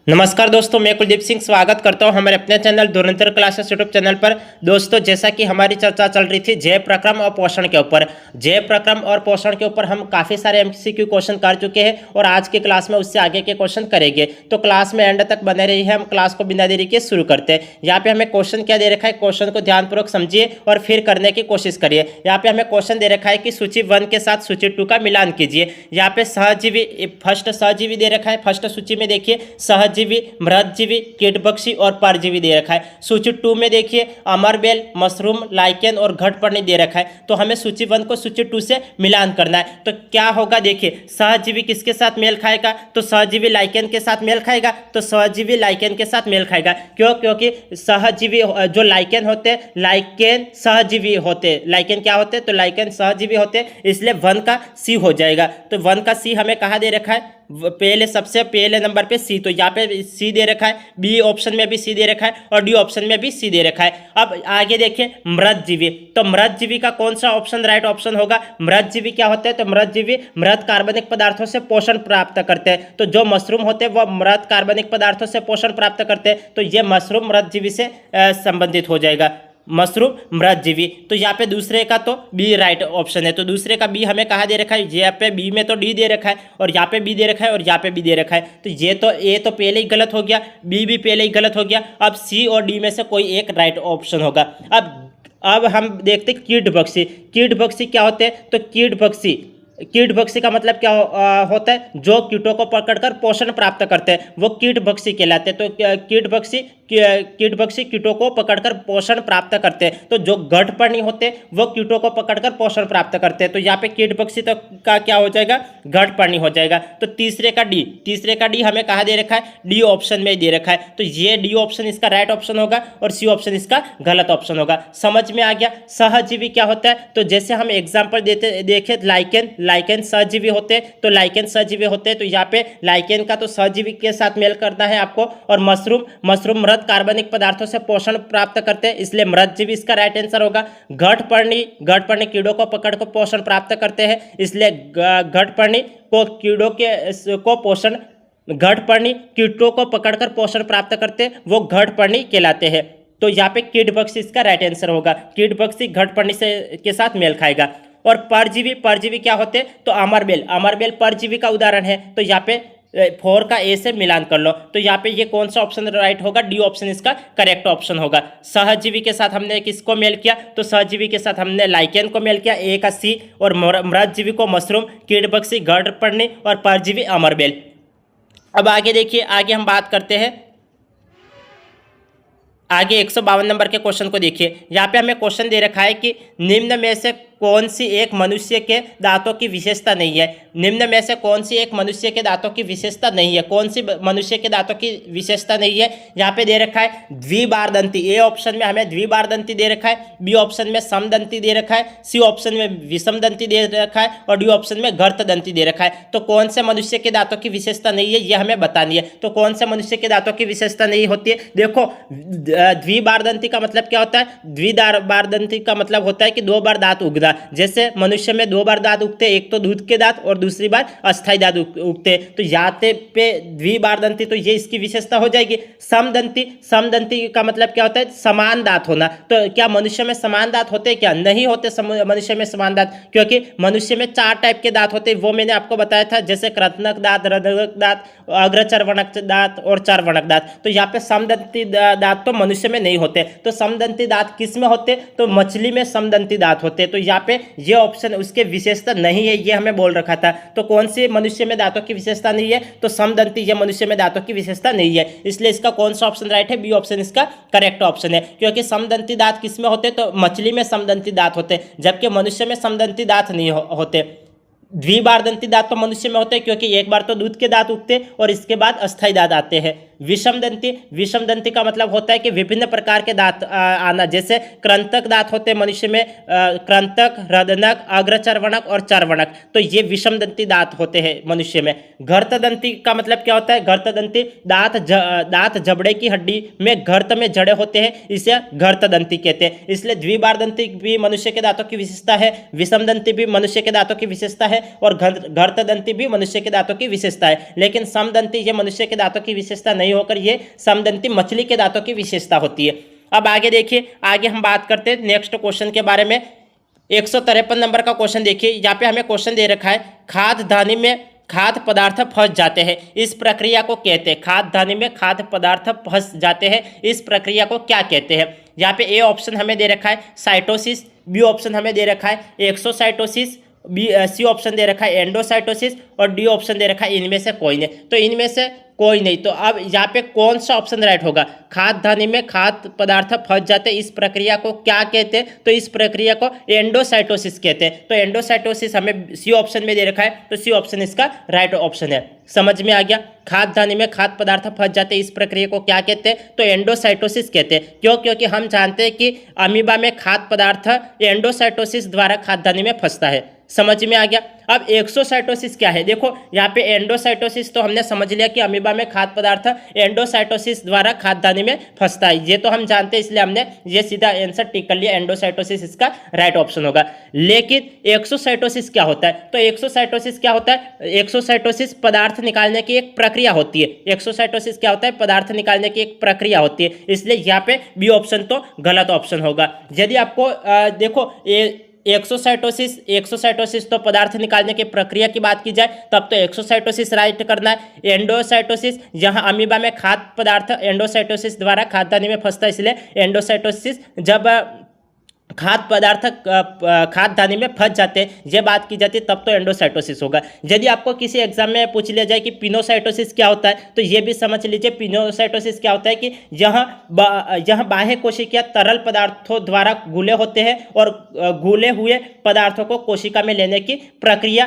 नमस्कार दोस्तों, मैं कुलदीप सिंह स्वागत करता हूं हमारे अपने चैनल धुरंधर क्लासेस यूट्यूब चैनल पर। दोस्तों, जैसा कि हमारी चर्चा चल रही थी जय प्रक्रम और पोषण के ऊपर, जय प्रक्रम और पोषण के ऊपर हम काफ़ी सारे एमसीक्यू क्वेश्चन कर चुके हैं और आज की क्लास में उससे आगे के क्वेश्चन करेंगे। तो क्लास में एंड तक बने रही है। हम क्लास को बिना देरी के शुरू करते हैं। यहाँ पे हमें क्वेश्चन क्या दे रखा है, क्वेश्चन को ध्यानपूर्वक समझिए और फिर करने की कोशिश करिए। यहाँ पे हमें क्वेश्चन दे रखा है कि सूची 1 के साथ सूची 2 का मिलान कीजिए। यहाँ पे सहजीवी, फर्स्ट सहजीवी दे रखा है। फर्स्ट सूची में देखिए सहजीवी, मृतजीवी, कीटभक्षी और परजीवी दे रखा है। सूची 2 में देखिए अमरबेल, मशरूम, लाइकेन और घटपर्णी दे रखा है। तो हमें सूची 1 को सूची 2 से मिलान करना है। तो क्या होगा, देखिए सहजीवी किसके साथ मेल खाएगा, तो सहजीवी लाइकेन के साथ मेल खाएगा। तो सहजीवी लाइकेन के साथ मेल खाएगा। क्यों? क्योंकि सहजीवी जो लाइकेन होते हैं, लाइकेन सहजीवी होते हैं। लाइकेन क्या होते हैं, तो लाइकेन सहजीवी होते हैं, इसलिए 1 का सी हो जाएगा। तो 1 का सी हमें कहाँ दे रखा है, पहले सबसे पहले नंबर पे सी। तो यहाँ पे सी दे रखा है, बी ऑप्शन में भी सी दे रखा है और डी ऑप्शन में भी सी दे रखा है। अब आगे देखिए मृतजीवी। तो मृतजीवी का कौन सा ऑप्शन राइट ऑप्शन होगा? मृतजीवी क्या होते हैं, तो मृतजीवी मृत कार्बनिक पदार्थों से पोषण प्राप्त करते हैं। तो जो मशरूम होते हैं वह मृत कार्बनिक पदार्थों से पोषण प्राप्त करते हैं। तो ये मशरूम मृतजीवी से संबंधित हो जाएगा, मशरूम मृतजीवी। तो यहाँ पे दूसरे का तो बी राइट ऑप्शन है। तो दूसरे का बी हमें कहाँ दे रखा है, यहाँ पे बी में तो डी दे रखा है और यहाँ पे बी दे रखा है और यहाँ पे बी दे रखा है। तो ये तो ए तो पहले ही गलत हो गया, बी भी पहले ही गलत हो गया। अब सी और डी में से कोई एक राइट ऑप्शन होगा। अब हम देखते कीटभक्षी। कीटभक्षी क्या होते हैं, तो कीटभक्षी का मतलब क्या होता है, जो कीटों को पकड़कर पोषण प्राप्त करते हैं वो कीटभक्षी कहलाते हैं। तो कीटभक्षी कीटों को पकड़कर पोषण प्राप्त करते हैं। तो जो घटपर्णी होते हैं वो कीटों को पकड़कर पोषण प्राप्त करते हैं। तो यहाँ पे कीटभक्षी तो का क्या हो जाएगा, घटपर्णी हो जाएगा। तो तीसरे का डी हमें कहाँ दे रखा है, डी ऑप्शन में दे रखा है। तो ये डी ऑप्शन इसका राइट ऑप्शन होगा और सी ऑप्शन इसका गलत ऑप्शन होगा। समझ में आ गया। सहजीवी क्या होता है, तो जैसे हम एग्जाम्पल देखें लाइकेन सहजीवी होते हैं। तो लाइकेन सहजीवी होते हैं। तो यहाँ पे लाइकेन का तो सहजीवी के साथ मेल करना है आपको। और मशरूम मृत कार्बनिक पदार्थों से पोषण प्राप्त करते हैं, इसलिए मृतजीवी इसका राइट आंसर होगा। घटपर्णी कीड़ों को पकड़कर पोषण प्राप्त करते हैं, इसलिए घटपर्णी कीटों को पकड़कर पोषण प्राप्त करते हैं, वो घटपर्णी कहलाते हैं। तो यहाँ पे कीटभक्षी इसका राइट आंसर होगा। कीटभक्षी घटपर्णी से के साथ मेल खाएगा। और परजीवी क्या होते हैं, तो अमरबेल परजीवी का उदाहरण है। तो यहाँ पे 4 का ए से मिलान कर लो। तो यहाँ पे ये कौन सा ऑप्शन राइट होगा, डी ऑप्शन इसका करेक्ट ऑप्शन होगा। सहजीवी के साथ हमने किसको मेल किया, तो सहजीवी के साथ हमने लाइकेन को मेल किया, ए का सी। और मृतजीवी को मशरूम, कीटभक्षी घटपर्णी और परजीवी अमरबेल। अब आगे देखिए, आगे हम बात करते हैं। आगे 152 नंबर के क्वेश्चन को देखिए। यहाँ पे हमें क्वेश्चन दे रखा है कि निम्न में से कौन सी एक मनुष्य के दांतों की विशेषता नहीं है। निम्न में से कौन सी एक मनुष्य के दांतों की विशेषता नहीं है, कौन सी मनुष्य के दांतों की विशेषता नहीं है। यहाँ पे दे रखा है द्विबारदंती। ए ऑप्शन में हमें द्विबारदंती दे रखा है, बी ऑप्शन में समदंती दे रखा है, सी ऑप्शन में विषमदंती दे रखा है और डी ऑप्शन में गर्तदंती दे रखा है। तो कौन से मनुष्य के दांतों की विशेषता नहीं है, ये हमें बतानी है। तो कौन से मनुष्य के दांतों की विशेषता नहीं होती है, देखो द्विबारदंती का मतलब क्या होता है, द्विबारदंती का मतलब होता है कि 2 बार दांत उगना। जैसे मनुष्य में 2 बार दांत उगते, एक तो दूध के दांत और दूसरी बार अस्थायी दांत उगते। तो यहाँ पे द्विबारदंती, तो ये इसकी विशेषता हो जाएगी। समदंती का मतलब क्या होता है, समान दांत होना। तो क्या मनुष्य में समान दांत होते हैं, क्या नहीं होते मनुष्य में समान दांत, क्योंकि मनुष्य में 4 टाइप के दांत होते हैं, वो मैंने आपको बताया था। जैसे कृंतक दांत, रंध्रक दांत, अग्रचर्वणक दांत और चर्वणक दांत। तो यहाँ पे समदंती दांत तो मनुष्य में नहीं होते। तो समदंती दांत किस में होते, तो मछली में समदंती दांत होते। तो यहाँ पे ये ऑप्शन उसके विशेषता नहीं है, ये हमें बोल रखा था। तो कौन सी मनुष्य में दांतों की विशेषता नहीं है, तो समदंती ये मनुष्य में दांतों की विशेषता नहीं है। इसलिए इसका कौन सा ऑप्शन राइट है, बी ऑप्शन इसका करेक्ट ऑप्शन है। क्योंकि समदंती दांत किस में होते, तो मछली में समदंती दांत होते, जबकि मनुष्य में समदंती दांत नहीं होते। द्विबारदंती दांत तो मनुष्य में होते हैं, क्योंकि एक बार तो दूध के दांत उगते और इसके बाद अस्थायी दांत आते हैं। विषमदंती का मतलब होता है कि विभिन्न प्रकार के दांत आना। जैसे कृंतक दांत होते हैं मनुष्य में, कृंतक, रदनक, अग्रचर्वणक और चर्वणक। तो ये विषमदंती दांत होते हैं मनुष्य में। घर्तदंती का मतलब क्या होता है, घर्तदंती दांत जबड़े की हड्डी में घर्त में जड़े होते हैं, इसे घर्तदंती कहते हैं। इसलिए द्विबारदंती भी मनुष्य के दांतों की विशेषता है, विषमदंती भी मनुष्य के दांतों की विशेषता है और घर्तदंती भी मनुष्य के दांतों की विशेषता है। लेकिन समदंती ये मनुष्य के दांतों की विशेषता नहीं नहीं होकर ये समदंती मछली के दांतों की विशेषता होती है। अब आगे देखिए, आगे हम बात करते हैं नेक्स्ट क्वेश्चन के बारे में। 153 नंबर का क्वेश्चन देखिए, यहाँ पे हमें क्वेश्चन दे रखा है खाद्य धानी में खाद्य पदार्थ फंस जाते हैं, इस प्रक्रिया को कहते हैं। खाद्य धानी में खाद्य पदार्थ फंस जाते हैं, इस प्रक्रिया को क्या कहते हैं? यहाँ पे ए ऑप्शन हमें दे रखा है साइटोसिस, बी ऑप्शन हमें दे रखा है एक्सोसाइटोसिस, सी ऑप्शन दे रखा है एंडोसाइटोसिस और डी ऑप्शन दे रखा है इनमें से कोई नहीं। तो इनमें से कोई नहीं, तो अब यहाँ पे कौन सा ऑप्शन राइट होगा? खाद्य धानी में खाद्य पदार्थ फंस जाते, इस प्रक्रिया को क्या कहते हैं? तो इस प्रक्रिया को एंडोसाइटोसिस कहते हैं। तो एंडोसाइटोसिस हमें सी ऑप्शन में दे रखा है, तो सी ऑप्शन इसका राइट ऑप्शन है। समझ में आ गया? खाद्य धानी में खाद्य पदार्थ फंस जाते, इस प्रक्रिया को क्या कहते हैं? तो एंडोसाइटोसिस कहते हैं। क्यों? क्योंकि हम जानते हैं कि अमीबा में खाद्य पदार्थ एंडोसाइटोसिस द्वारा खाद्य धानी में फंसता है। समझ में आ गया? अब एक्सोसाइटोसिस क्या है? देखो यहाँ पे एंडोसाइटोसिस तो हमने समझ लिया कि अमीबा में खाद्य पदार्थ एंडोसाइटोसिस द्वारा खाद्य धानी में फंसता है, ये तो हम जानते हैं, इसलिए हमने ये सीधा आंसर टिक कर लिया, एंडोसाइटोसिस इसका राइट ऑप्शन होगा। लेकिन एक्सोसाइटोसिस क्या होता है? तो एक्सोसाइटोसिस क्या होता है? एक्सोसाइटोसिस पदार्थ निकालने की एक प्रक्रिया होती है। एक्सोसाइटोसिस क्या होता है? पदार्थ निकालने की एक प्रक्रिया होती है, इसलिए यहाँ पे बी ऑप्शन तो गलत ऑप्शन होगा। यदि आपको देखो एक्सोसाइटोसिस तो पदार्थ निकालने की प्रक्रिया की बात की जाए तब तो एक्सोसाइटोसिस राइट करना है। एंडोसाइटोसिस जहां अमीबा में खाद्य पदार्थ एंडोसाइटोसिस द्वारा खाद्य धानी में फंसता है, इसलिए एंडोसाइटोसिस जब खाद्य पदार्थ खाद्य धानी में फंस जाते हैं, ये बात की जाती है, तब तो एंडोसाइटोसिस होगा। यदि आपको किसी एग्जाम में पूछ लिया जाए कि पिनोसाइटोसिस क्या होता है, तो ये भी समझ लीजिए पिनोसाइटोसिस क्या होता है कि यहाँ बाह्य कोशिका तरल पदार्थों द्वारा घुले होते हैं और घुले हुए पदार्थों को कोशिका में लेने की प्रक्रिया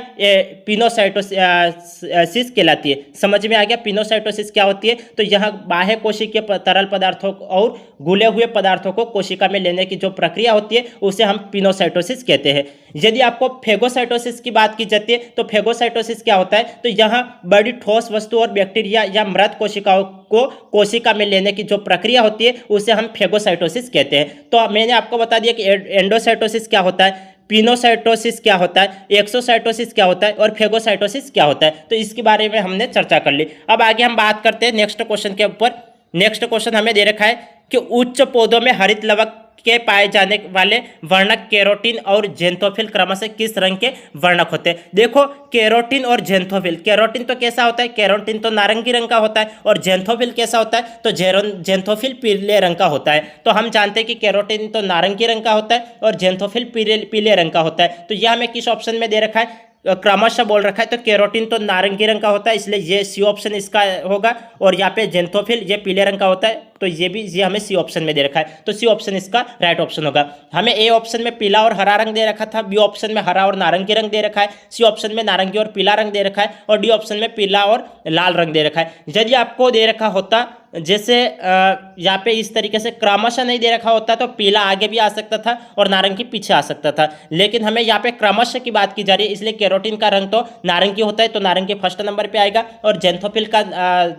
पिनोसाइटोसिस कहलाती है। समझ में आ गया? पिनोसाइटोसिस क्या होती है? तो यहाँ बाह्य कोशिकीय तरल पदार्थों और घुले हुए पदार्थों को कोशिका में लेने की जो प्रक्रिया होती है उसे हम पिनोसाइटोसिस कहते हैं। यदि आपको फेगोसाइटोसिस की बात की जाती है तो फेगोसाइटोसिस क्या होता है? तो यहाँ बड़ी ठोस वस्तु और बैक्टीरिया या मृत कोशिकाओं को कोशिका में लेने की जो प्रक्रिया होती है उसे हम फेगोसाइटोसिस कहते हैं। तो मैंने आपको बता दिया कि एंडोसाइटोसिस क्या होता है, पिनोसाइटोसिस क्या होता है, एक्सोसाइटोसिस क्या होता है और फेगोसाइटोसिस क्या होता है। तो इसके बारे में हमने चर्चा कर ली। अब आगे हम बात करते हैं नेक्स्ट क्वेश्चन के ऊपर। नेक्स्ट क्वेश्चन हमें दे रखा है कि उच्च पौधों में हरित लवक के पाए जाने वाले वर्णक केरोटिन और जेंथोफिल क्रमशः किस रंग के वर्णक होते हैं? देखो केरोटिन और जेंथोफिल, केरोटिन तो कैसा होता है? केरोटिन तो नारंगी रंग का होता है और जेंथोफिल कैसा होता है? तो जेंथोफिल पीले रंग का होता है। तो हम जानते हैं कि केरोटिन तो नारंगी रंग का होता है और जेंथोफिल पीले रंग का होता है। तो यह हमें किस ऑप्शन में दे रखा है? क्रमशः बोल रखा है, तो केरोटिन तो नारंगी रंग का होता है, इसलिए ये सी ऑप्शन इसका होगा। और यहाँ पे जेंथोफिल ये पीले रंग का होता है, तो ये हमें सी ऑप्शन में दे रखा है, तो सी ऑप्शन इसका राइट ऑप्शन होगा। हमें ए ऑप्शन में पीला और हरा रंग दे रखा था, बी ऑप्शन में हरा और नारंगी रंग दे रखा है, सी ऑप्शन में नारंगी और पीला रंग दे रखा है और डी ऑप्शन में पीला और लाल रंग दे रखा है। यदि आपको दे रखा होता जैसे यहाँ पे इस तरीके से क्रमशः नहीं दे रखा होता तो पीला आगे भी आ सकता था और नारंगी पीछे आ सकता था, लेकिन हमें यहाँ पे क्रमशः की बात की जा रही है, इसलिए केरोटिन का रंग तो नारंगी होता है, तो नारंगी फर्स्ट नंबर पे आएगा और जेंथोफिल का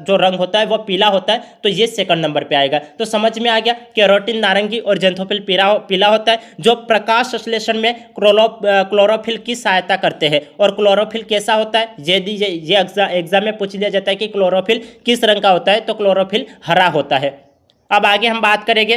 जो रंग होता है वो पीला होता है, तो ये सेकंड नंबर पे आएगा। तो समझ में आ गया, केरोटिन नारंगी और जेंथोफिल पीला होता है, जो प्रकाश संश्लेषण में क्लोरोफिल की सहायता करते हैं। और क्लोरोफिल कैसा होता है? ये एग्जाम में पूछ लिया जाता है कि क्लोरोफिल किस रंग का होता है, तो क्लोरोफिल हरा होता है। अब आगे हम बात करेंगे,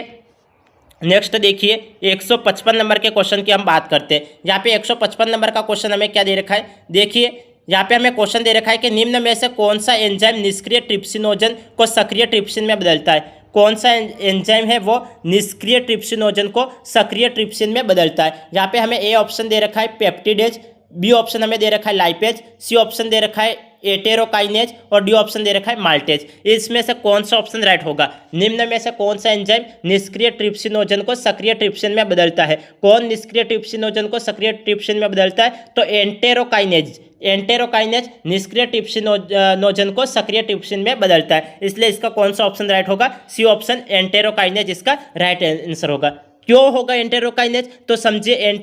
नेक्स्ट देखिए 155 नंबर के क्वेश्चन की हम बात करते हैं। यहाँ पे 155 नंबर का क्वेश्चन हमें क्या दे रखा है? देखिए यहाँ पे हमें क्वेश्चन दे रखा है कि निम्न में से कौन सा एंजाइम निष्क्रिय ट्रिप्सिनोजन को सक्रिय ट्रिप्सिन में बदलता है? कौन सा एंजाइम है वो निष्क्रिय ट्रिप्सिनोजन को सक्रिय ट्रिप्सिन में बदलता है? यहाँ पे हमें ए ऑप्शन दे रखा है पेप्टिडेज, बी ऑप्शन हमें दे रखा है लाइपेज, सी ऑप्शन दे रखा है एटेरोकाइनेज और डी ऑप्शन दे रखा है माल्टेज। इसमें से कौन सा ऑप्शन राइट होगा? निम्न में से कौन सा एंजाइम निष्क्रिय ट्रिप्सिनोजन को सक्रिय ट्रिप्सिन में बदलता है? कौन निष्क्रिय ट्रिप्सिनोजन को सक्रिय ट्रिप्सिन में बदलता है? तो एंटेरोकाइनेज निष्क्रिय ट्रिप्सिनोजन को सक्रिय ट्रिप्सिन में बदलता है, इसलिए इसका कौन सा ऑप्शन राइट होगा? सी ऑप्शन एंटेरोकाइनेज इसका राइट आंसर होगा। क्यों होगा एंटेरोकाइनेज? तो समझिए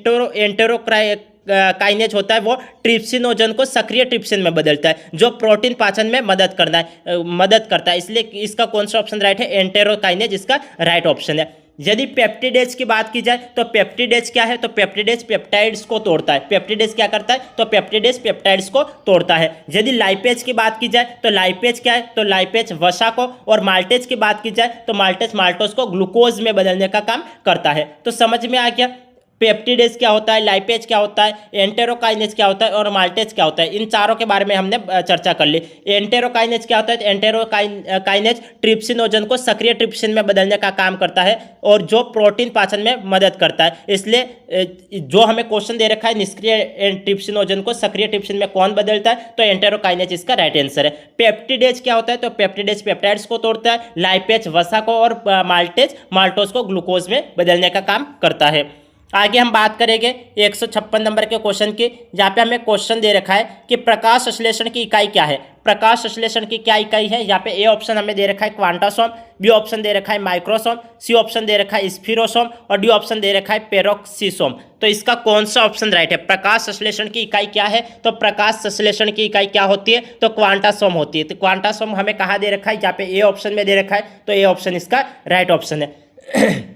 काइनेज होता है वो ट्रिप्सिनोजन को सक्रिय ट्रिप्सिन में बदलता है, जो प्रोटीन पाचन में मदद करता है, इसलिए इसका कौन सा ऑप्शन राइट है? एंटेरोकाइनेज इसका राइट ऑप्शन है। यदि पेप्टिडेज की बात की जाए तो पेप्टिडेज क्या है, तो पेप्टिडेज पेप्टाइड्स को तोड़ता है। पेप्टिडेज क्या करता है, तो पेप्टिडेज पेप्टाइड्स को तोड़ता है। यदि लाइपेज की बात की जाए तो लाइपेज क्या है, तो लाइपेज वसा को, और माल्टेज की बात की जाए तो माल्टेज माल्टोज को ग्लूकोज में बदलने का काम करता है। तो समझ में आ गया पेप्टिडेज क्या होता है, लाइपेज क्या होता है, एंटेरोकाइनेज क्या होता है और माल्टेज क्या होता है। इन चारों के बारे में हमने चर्चा कर ली। एंटेरोकाइनेज क्या होता है, एंटेरोकाइनेज ट्रिप्सिनोजन को सक्रिय ट्रिप्सिन में बदलने का काम करता है और जो प्रोटीन पाचन में मदद करता है। इसलिए जो हमें क्वेश्चन दे रखा है निष्क्रिय ट्रिप्सिनोजन को सक्रिय ट्रिप्सिन में कौन बदलता है, तो एंटेरोकाइनेज इसका राइट आंसर है। पेप्टिडेज क्या होता है, तो पेप्टिडेज पेप्टाइड्स को तोड़ता है, लाइपेज वसा को और माल्टेज माल्टोज को ग्लूकोज में बदलने का काम करता है। आगे हम बात करेंगे 156 नंबर के क्वेश्चन की, जहाँ पे हमें क्वेश्चन दे रखा है कि प्रकाश संश्लेषण की इकाई क्या है। प्रकाश संश्लेषण की क्या इकाई है, यहाँ पे ए ऑप्शन हमें दे रखा है क्वांटासोम, बी ऑप्शन दे रखा है माइक्रोसोम, सी ऑप्शन दे रखा है स्फीरोसोम और डी ऑप्शन दे रखा है पेरोक्सीसोम। तो इसका कौन सा ऑप्शन राइट है। प्रकाश संश्लेषण की इकाई क्या है, तो प्रकाश संश्लेषण की इकाई क्या होती है, तो क्वांटासोम होती है। तो क्वांटासोम हमें कहाँ दे रखा है, यहाँ पे ए ऑप्शन में दे रखा है, तो ए ऑप्शन इसका राइट ऑप्शन है।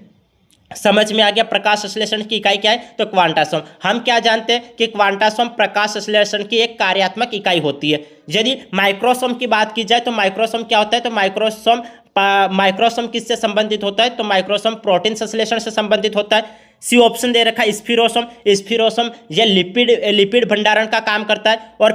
समझ में आ गया प्रकाश संश्लेषण की इकाई क्या है, तो क्वांटासोम। हम क्या जानते हैं कि क्वांटासोम प्रकाश संश्लेषण की एक कार्यात्मक इकाई होती है। यदि माइक्रोसोम की बात की जाए तो माइक्रोसोम क्या होता है, तो माइक्रोसोम किससे संबंधित होता है, तो माइक्रोसोम प्रोटीन संश्लेषण से संबंधित होता है। सी ऑप्शन दे रखा है स्फीरोसोम, स्फीरोसोम ये लिपिड भंडारण का काम करता है। और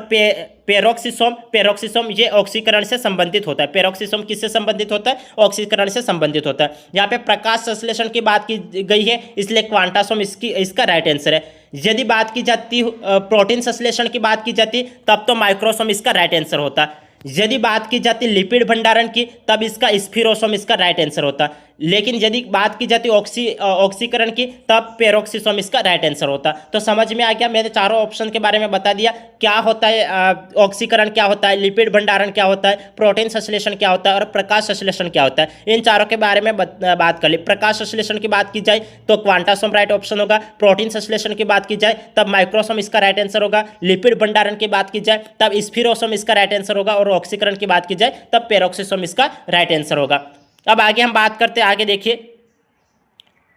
पेरोक्सीसोम ये ऑक्सीकरण से संबंधित होता है। पेरोक्सीसोम किससे संबंधित होता है, ऑक्सीकरण से संबंधित होता है। यहाँ पे प्रकाश संश्लेषण की बात की गई है, इसलिए क्वांटासोम इसका राइट आंसर है। यदि बात की जाती प्रोटीन संश्लेषण की बात की जाती तब तो माइक्रोसोम इसका राइट आंसर होता। यदि बात की जाती लिपिड भंडारण की तब इसका स्फीरोसोम इसका राइट आंसर होता। लेकिन यदि बात की जाती ऑक्सीकरण की तब पेरोक्सीसोम इसका राइट आंसर होता। तो समझ में आ गया, मैंने चारों ऑप्शन के बारे में बता दिया क्या होता है, ऑक्सीकरण क्या होता है, लिपिड भंडारण क्या होता है, प्रोटीन संश्लेषण क्या होता है और प्रकाश संश्लेषण क्या होता है। इन चारों के बारे में बात कर ली। प्रकाश संश्लेषण की बात की जाए तो क्वांटासोम राइट ऑप्शन होगा, प्रोटीन संश्लेषण की बात की जाए तब माइक्रोसोम इसका राइट आंसर होगा, लिपिड भंडारण की बात की जाए तब स्फीरोसोम इसका राइट आंसर होगा और ऑक्सीकरण की बात की जाए तब पेरोक्सीसोम इसका राइट आंसर होगा। अब आगे हम बात करते हैं, आगे देखिए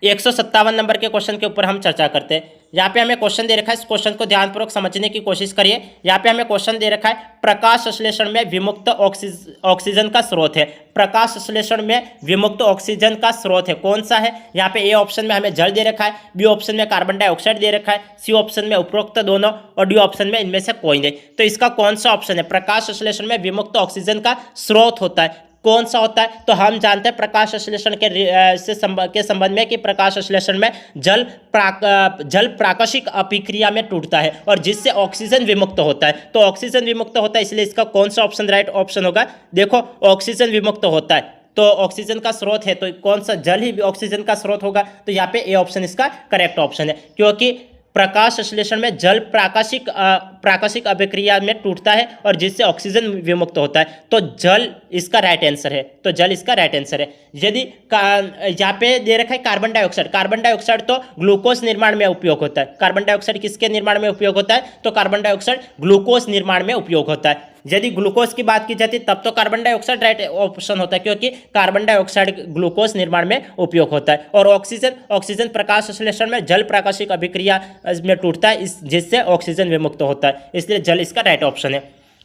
157 नंबर के क्वेश्चन के ऊपर हम चर्चा करते हैं। यहाँ पे हमें क्वेश्चन दे रखा है, इस क्वेश्चन को ध्यानपूर्वक समझने की कोशिश करिए। यहाँ पे हमें क्वेश्चन दे रखा है प्रकाश संश्लेषण में विमुक्त ऑक्सीजन का स्रोत है। प्रकाश संश्लेषण में विमुक्त ऑक्सीजन का स्रोत है, कौन सा है। यहाँ पे ए ऑप्शन में हमें जल दे रखा है, बी ऑप्शन में कार्बन डाइऑक्साइड दे रखा है, सी ऑप्शन में उपरोक्त दोनों और डी ऑप्शन में इनमें से कोई नहीं। तो इसका कौन सा ऑप्शन है, प्रकाश संश्लेषण में विमुक्त ऑक्सीजन का स्रोत होता है, कौन सा होता है। तो हम जानते हैं प्रकाश संश्लेषण के संबंध में कि प्रकाश संश्लेषण में जल प्राकशिक अभिक्रिया में टूटता है और जिससे ऑक्सीजन विमुक्त होता है। तो ऑक्सीजन विमुक्त होता है, इसलिए इसका कौन सा ऑप्शन राइट ऑप्शन होगा। देखो ऑक्सीजन विमुक्त होता है तो ऑक्सीजन का स्रोत है, तो कौन सा जल ही ऑक्सीजन का स्रोत होगा। तो यहाँ पे ए ऑप्शन इसका करेक्ट ऑप्शन है, क्योंकि प्रकाश संश्लेषण में जल प्राकशिक अभिक्रिया में टूटता है और जिससे ऑक्सीजन विमुक्त होता है। तो जल इसका राइट आंसर है, तो जल इसका राइट आंसर है। यदि यहाँ पे दे रखा है कार्बन डाइऑक्साइड, कार्बन डाइऑक्साइड तो ग्लूकोज निर्माण में उपयोग होता है। कार्बन डाइऑक्साइड किसके निर्माण में उपयोग होता है, तो कार्बन डाइऑक्साइड ग्लूकोज निर्माण में उपयोग होता है। यदि ग्लूकोज की बात की जाती तब तो कार्बन डाइऑक्साइड राइट ऑप्शन होता है, क्योंकि कार्बन डाइऑक्साइड ग्लूकोज निर्माण में उपयोग होता है। और ऑक्सीजन प्रकाश संश्लेषण में जल प्राकशिक अभिक्रिया में टूटता है, जिससे ऑक्सीजन विमुक्त होता है, इसलिए जल इसका राइट ऑप्शन है।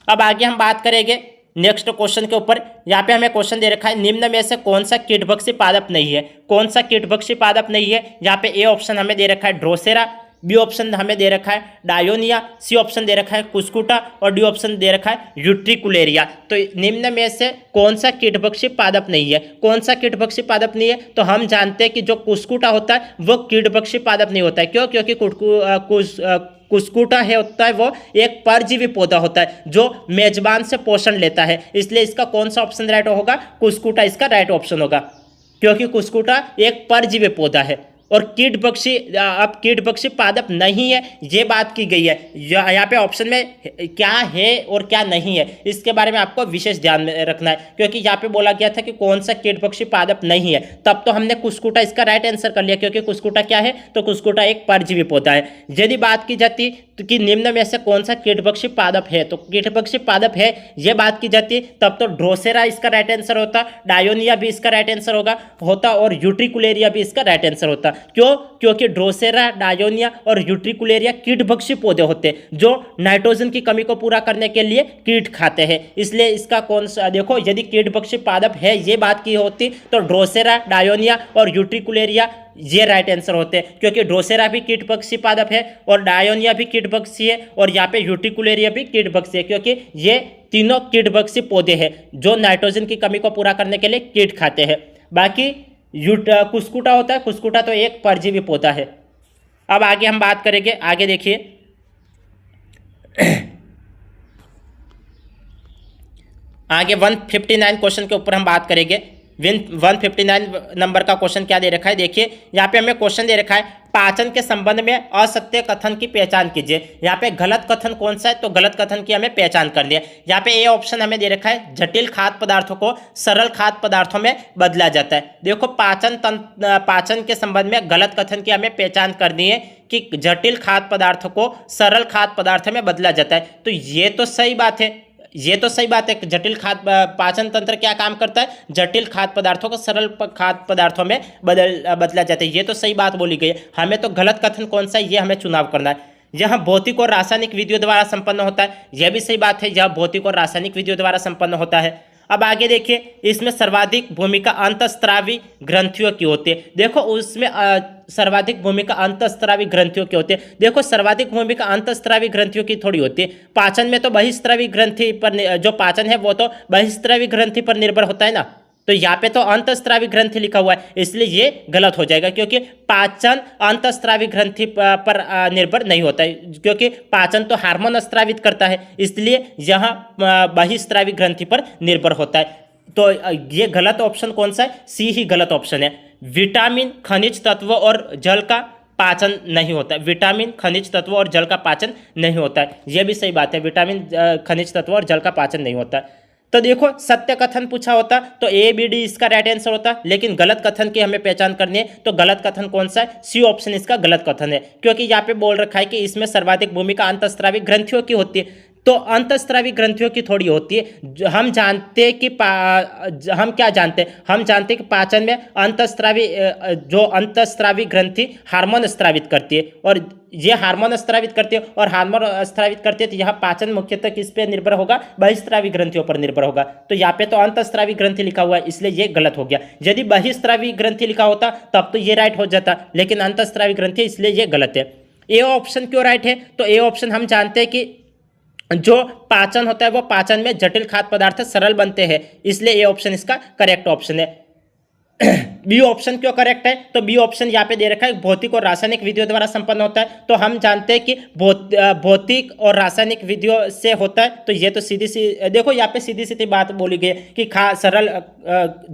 अब आगे हम बात करेंगे नेक्स्ट क्वेश्चन के ऊपर। यहाँ पे हमें क्वेश्चन दे रखा है निम्न में से कौन सा कीटभक्षी पादप नहीं है। कौन सा कीटभक्षी पादप नहीं है, यहाँ पे ए ऑप्शन हमें दे रखा है ड्रोसेरा, बी ऑप्शन हमें दे रखा है डायोनिया, सी ऑप्शन दे रखा है कुस्कुटा और डी ऑप्शन दे रखा है यूट्रिकुलेरिया। तो निम्न में से कौन सा कीटभक्षी पादप नहीं है। कौन सा कीटभक्षी पादप नहीं है, तो हम जानते हैं कि जो कुस्कुटा होता है वो कीटभक्षी पादप नहीं होता है। क्यों, क्योंकि कुस्कुटा है होता है वो एक परजीवी पौधा होता है जो मेजबान से पोषण लेता है, इसलिए इसका कौन सा ऑप्शन राइट होगा, कुस्कुटा इसका राइट ऑप्शन होगा, क्योंकि कुस्कुटा एक परजीवी पौधा है। और कीटभक्षी अब कीटभक्षी पादप नहीं है ये बात की गई है। यहाँ पे ऑप्शन में क्या है और क्या नहीं है इसके बारे में आपको विशेष ध्यान में रखना है, क्योंकि यहाँ पे बोला गया था कि कौन सा कीटभक्षी पादप नहीं है, तब तो हमने कुस्कुटा इसका राइट आंसर कर लिया, क्योंकि कुस्कुटा क्या है, तो कुस्कुटा एक परजीवी पौधा है। यदि बात की जाती तो कि निम्न में से कौन सा कीटभक्षी पादप है, तो कीटभक्षी पादप है ये बात की जाती तब तो ड्रोसेरा इसका राइट आंसर होता, डायोनिया भी इसका राइट आंसर होता और यूट्रिकुलेरिया भी इसका राइट आंसर होता। क्यों? क्योंकि ड्रोसेरा, डायोनिया और यूट्रिकुलेरिया कीटभक्षी पौधे होते हैं जो नाइट्रोजन की कमी को पूरा करने के लिए कीट खाते हैं, इसलिए इसका कौन सा, देखो यदि कीटभक्षी पादप है ये बात की होती तो ड्रोसेरा, डायोनिया और यूट्रिकुलेरिया ये राइट आंसर होते हैं, क्योंकि ड्रोसेरा भी कीटभक्षी पादप है और डायोनिया भी कीटभक्षी है और यहाँ पे यूट्रिकुलेरिया भी कीटभक्षी है, क्योंकि ये तीनों कीटभक्षी पौधे हैं जो नाइट्रोजन की कमी को पूरा करने के लिए कीट खाते हैं। बाकी कुस्कुटा होता है, कुस्कुटा तो एक परजीवी पौधा है। अब आगे हम बात करेंगे, आगे देखिए आगे 159 क्वेश्चन के ऊपर हम बात करेंगे। 159 नंबर का क्वेश्चन क्या दे रखा है, देखिए यहाँ पे हमें क्वेश्चन दे रखा है पाचन के संबंध में असत्य कथन की पहचान कीजिए। यहाँ पे गलत कथन कौन सा है, तो गलत कथन की हमें पहचान कर लिया। यहाँ पे ए ऑप्शन हमें दे रखा है जटिल खाद्य पदार्थों को सरल खाद्य पदार्थों में बदला जाता है। देखो पाचन के संबंध में गलत कथन की हमें पहचान करनी है कि जटिल खाद्य पदार्थों को सरल खाद्य पदार्थ में बदला जाता है, तो ये तो सही बात है, ये तो सही बात है। जटिल खाद्य पाचन तंत्र क्या काम करता है, जटिल खाद्य पदार्थों को सरल खाद्य पदार्थों में बदला जाता है, ये तो सही बात बोली गई है। हमें तो गलत कथन कौन सा है ये हमें चुनाव करना है। यह भौतिक और रासायनिक विधियों द्वारा संपन्न होता है, यह भी सही बात है, यह भौतिक और रासायनिक विधियों द्वारा संपन्न होता है। अब आगे देखिए इसमें सर्वाधिक भूमिका अंतःस्रावी ग्रंथियों की होती है। देखो उसमें सर्वाधिक भूमिका अंतःस्रावी ग्रंथियों की होती है। देखो सर्वाधिक भूमिका अंतःस्रावी ग्रंथियों की थोड़ी होती है, पाचन में तो बहिस्रावी ग्रंथि पर जो पाचन है वो तो बहिस्रावी ग्रंथि पर निर्भर होता है ना, तो यहाँ पे तो अंतःस्रावी ग्रंथि लिखा हुआ है, इसलिए ये गलत हो जाएगा, क्योंकि पाचन अंतःस्रावी ग्रंथि पर निर्भर नहीं होता है, क्योंकि पाचन तो हार्मोन स्रावित करता है, इसलिए यहाँ बहिस्रावी ग्रंथि पर निर्भर होता है। तो ये गलत ऑप्शन कौन सा है, सी ही गलत ऑप्शन है। विटामिन, खनिज तत्व और जल का पाचन नहीं होता है, विटामिन, खनिज तत्व और जल का पाचन नहीं होता है, यह भी सही बात है, विटामिन, खनिज तत्व और जल का पाचन नहीं होता है। तो देखो सत्य कथन पूछा होता तो ए बी डी इसका राइट आंसर होता, लेकिन गलत कथन की हमें पहचान करनी है, तो गलत कथन कौन सा है, सी ऑप्शन इसका गलत कथन है, क्योंकि यहाँ पे बोल रखा है कि इसमें सर्वाधिक भूमिका अंतःस्रावी ग्रंथियों की होती है, तो अंतःस्रावी ग्रंथियों की थोड़ी होती है। हम जानते हैं कि हम क्या जानते हैं, हम जानते हैं कि पाचन में जो अंतःस्रावी ग्रंथि हार्मोन स्रावित करती है, और ये हार्मोन स्रावित करती है, और हार्मोन स्रावित करती है तो यहाँ पाचन मुख्यतः किस पे निर्भर होगा, बहिस्रावी ग्रंथियों पर निर्भर होगा। तो यहाँ पे तो अंतःस्रावी ग्रंथि लिखा हुआ है, इसलिए ये गलत हो गया। यदि बहिस्रावी ग्रंथि लिखा होता तब तो ये राइट हो जाता, लेकिन अंतःस्रावी ग्रंथि, इसलिए ये गलत है। ए ऑप्शन क्यों राइट है, तो ए ऑप्शन हम जानते हैं कि जो पाचन होता है वो पाचन में जटिल खाद्य पदार्थ सरल बनते हैं, इसलिए ये ऑप्शन इसका करेक्ट ऑप्शन है। बी ऑप्शन क्यों करेक्ट है, तो बी ऑप्शन यहाँ पे दे रखा है भौतिक और रासायनिक विधियों द्वारा संपन्न होता है, तो हम जानते हैं कि भौतिक और रासायनिक विधियों से होता है, तो ये तो सीधी सी, देखो यहाँ पे सीधी सीधी बात बोली गई है कि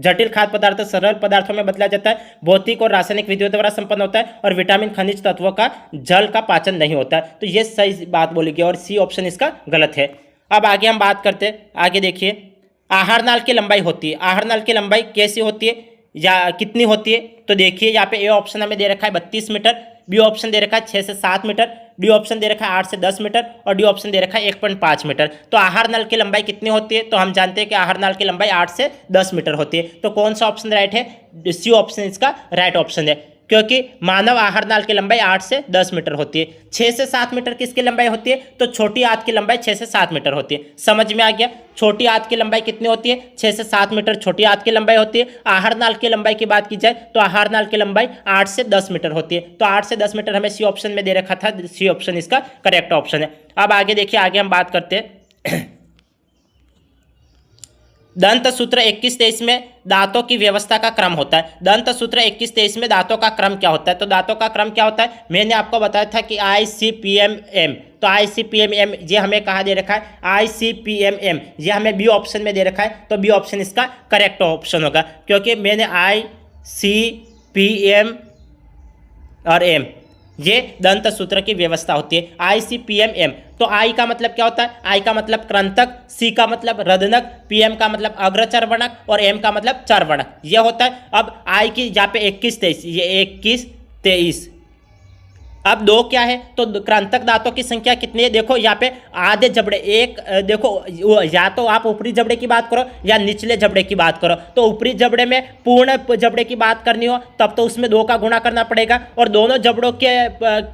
जटिल खाद्य पदार्थ सरल पदार्थों में बदला जाता है, भौतिक और रासायनिक विधियों द्वारा संपन्न होता है, और विटामिन, खनिज तत्वों का जल का पाचन नहीं होता है, तो ये सही बात बोली गई और सी ऑप्शन इसका गलत है। अब आगे हम बात करते हैं, आगे देखिए आहार नाल की लंबाई होती है, आहार नाल की लंबाई कैसी होती है या कितनी होती है, तो देखिए यहाँ पे ए ऑप्शन हमें दे रखा है 32 मीटर, बी ऑप्शन दे रखा है 6 से 7 मीटर, डी ऑप्शन दे रखा है 8 से 10 मीटर, और डी ऑप्शन दे रखा है 1.5 मीटर। तो आहार नल की लंबाई कितनी होती है, तो हम जानते हैं कि आहार नल की लंबाई 8 से 10 मीटर होती है, तो कौन सा ऑप्शन राइट है, सी ऑप्शन इसका राइट ऑप्शन है, क्योंकि मानव आहार नाल की लंबाई 8 से 10 मीटर होती है। 6 से 7 मीटर किसकी लंबाई होती है, तो छोटी आंत की लंबाई 6 से 7 मीटर होती है। समझ में आ गया, छोटी आंत की लंबाई कितनी होती है, 6 से 7 मीटर छोटी आंत की लंबाई होती है। आहार नाल की लंबाई की बात की जाए तो आहार नाल की लंबाई 8 से 10 मीटर होती है, तो 8 से 10 मीटर हमें सी ऑप्शन में दे रखा था, सी ऑप्शन इसका करेक्ट ऑप्शन है। अब आगे देखिए, आगे हम बात करते हैं दंत सूत्र 21-23 में दांतों की व्यवस्था का क्रम होता है। दंत सूत्र 21-23 में दांतों का क्रम क्या होता है, तो दांतों का क्रम क्या होता है, मैंने आपको बताया था कि ICPMM, तो ICPMM ये हमें कहाँ दे रखा है, ICPMM ये हमें बी ऑप्शन में दे रखा है, तो बी ऑप्शन इसका करेक्ट ऑप्शन होगा, क्योंकि मैंने और एम, ये दंत सूत्र की व्यवस्था होती है। ICPM M। तो आई का मतलब क्या होता है? आई का मतलब कृंतक, सी का मतलब रदनक, पीएम का मतलब अग्रचर्वणक और एम का मतलब चर्वणक, ये होता है। अब आई की यहाँ पे 21 23, ये 21 23। अब दो क्या है? तो क्रांतक दांतों की संख्या कितनी है? देखो यहाँ पे आधे जबड़े एक, देखो या तो आप ऊपरी जबड़े की बात करो या निचले जबड़े की बात करो। तो ऊपरी जबड़े में पूर्ण जबड़े की बात करनी हो तब तो उसमें 2 का गुणा करना पड़ेगा, और दोनों जबड़ों के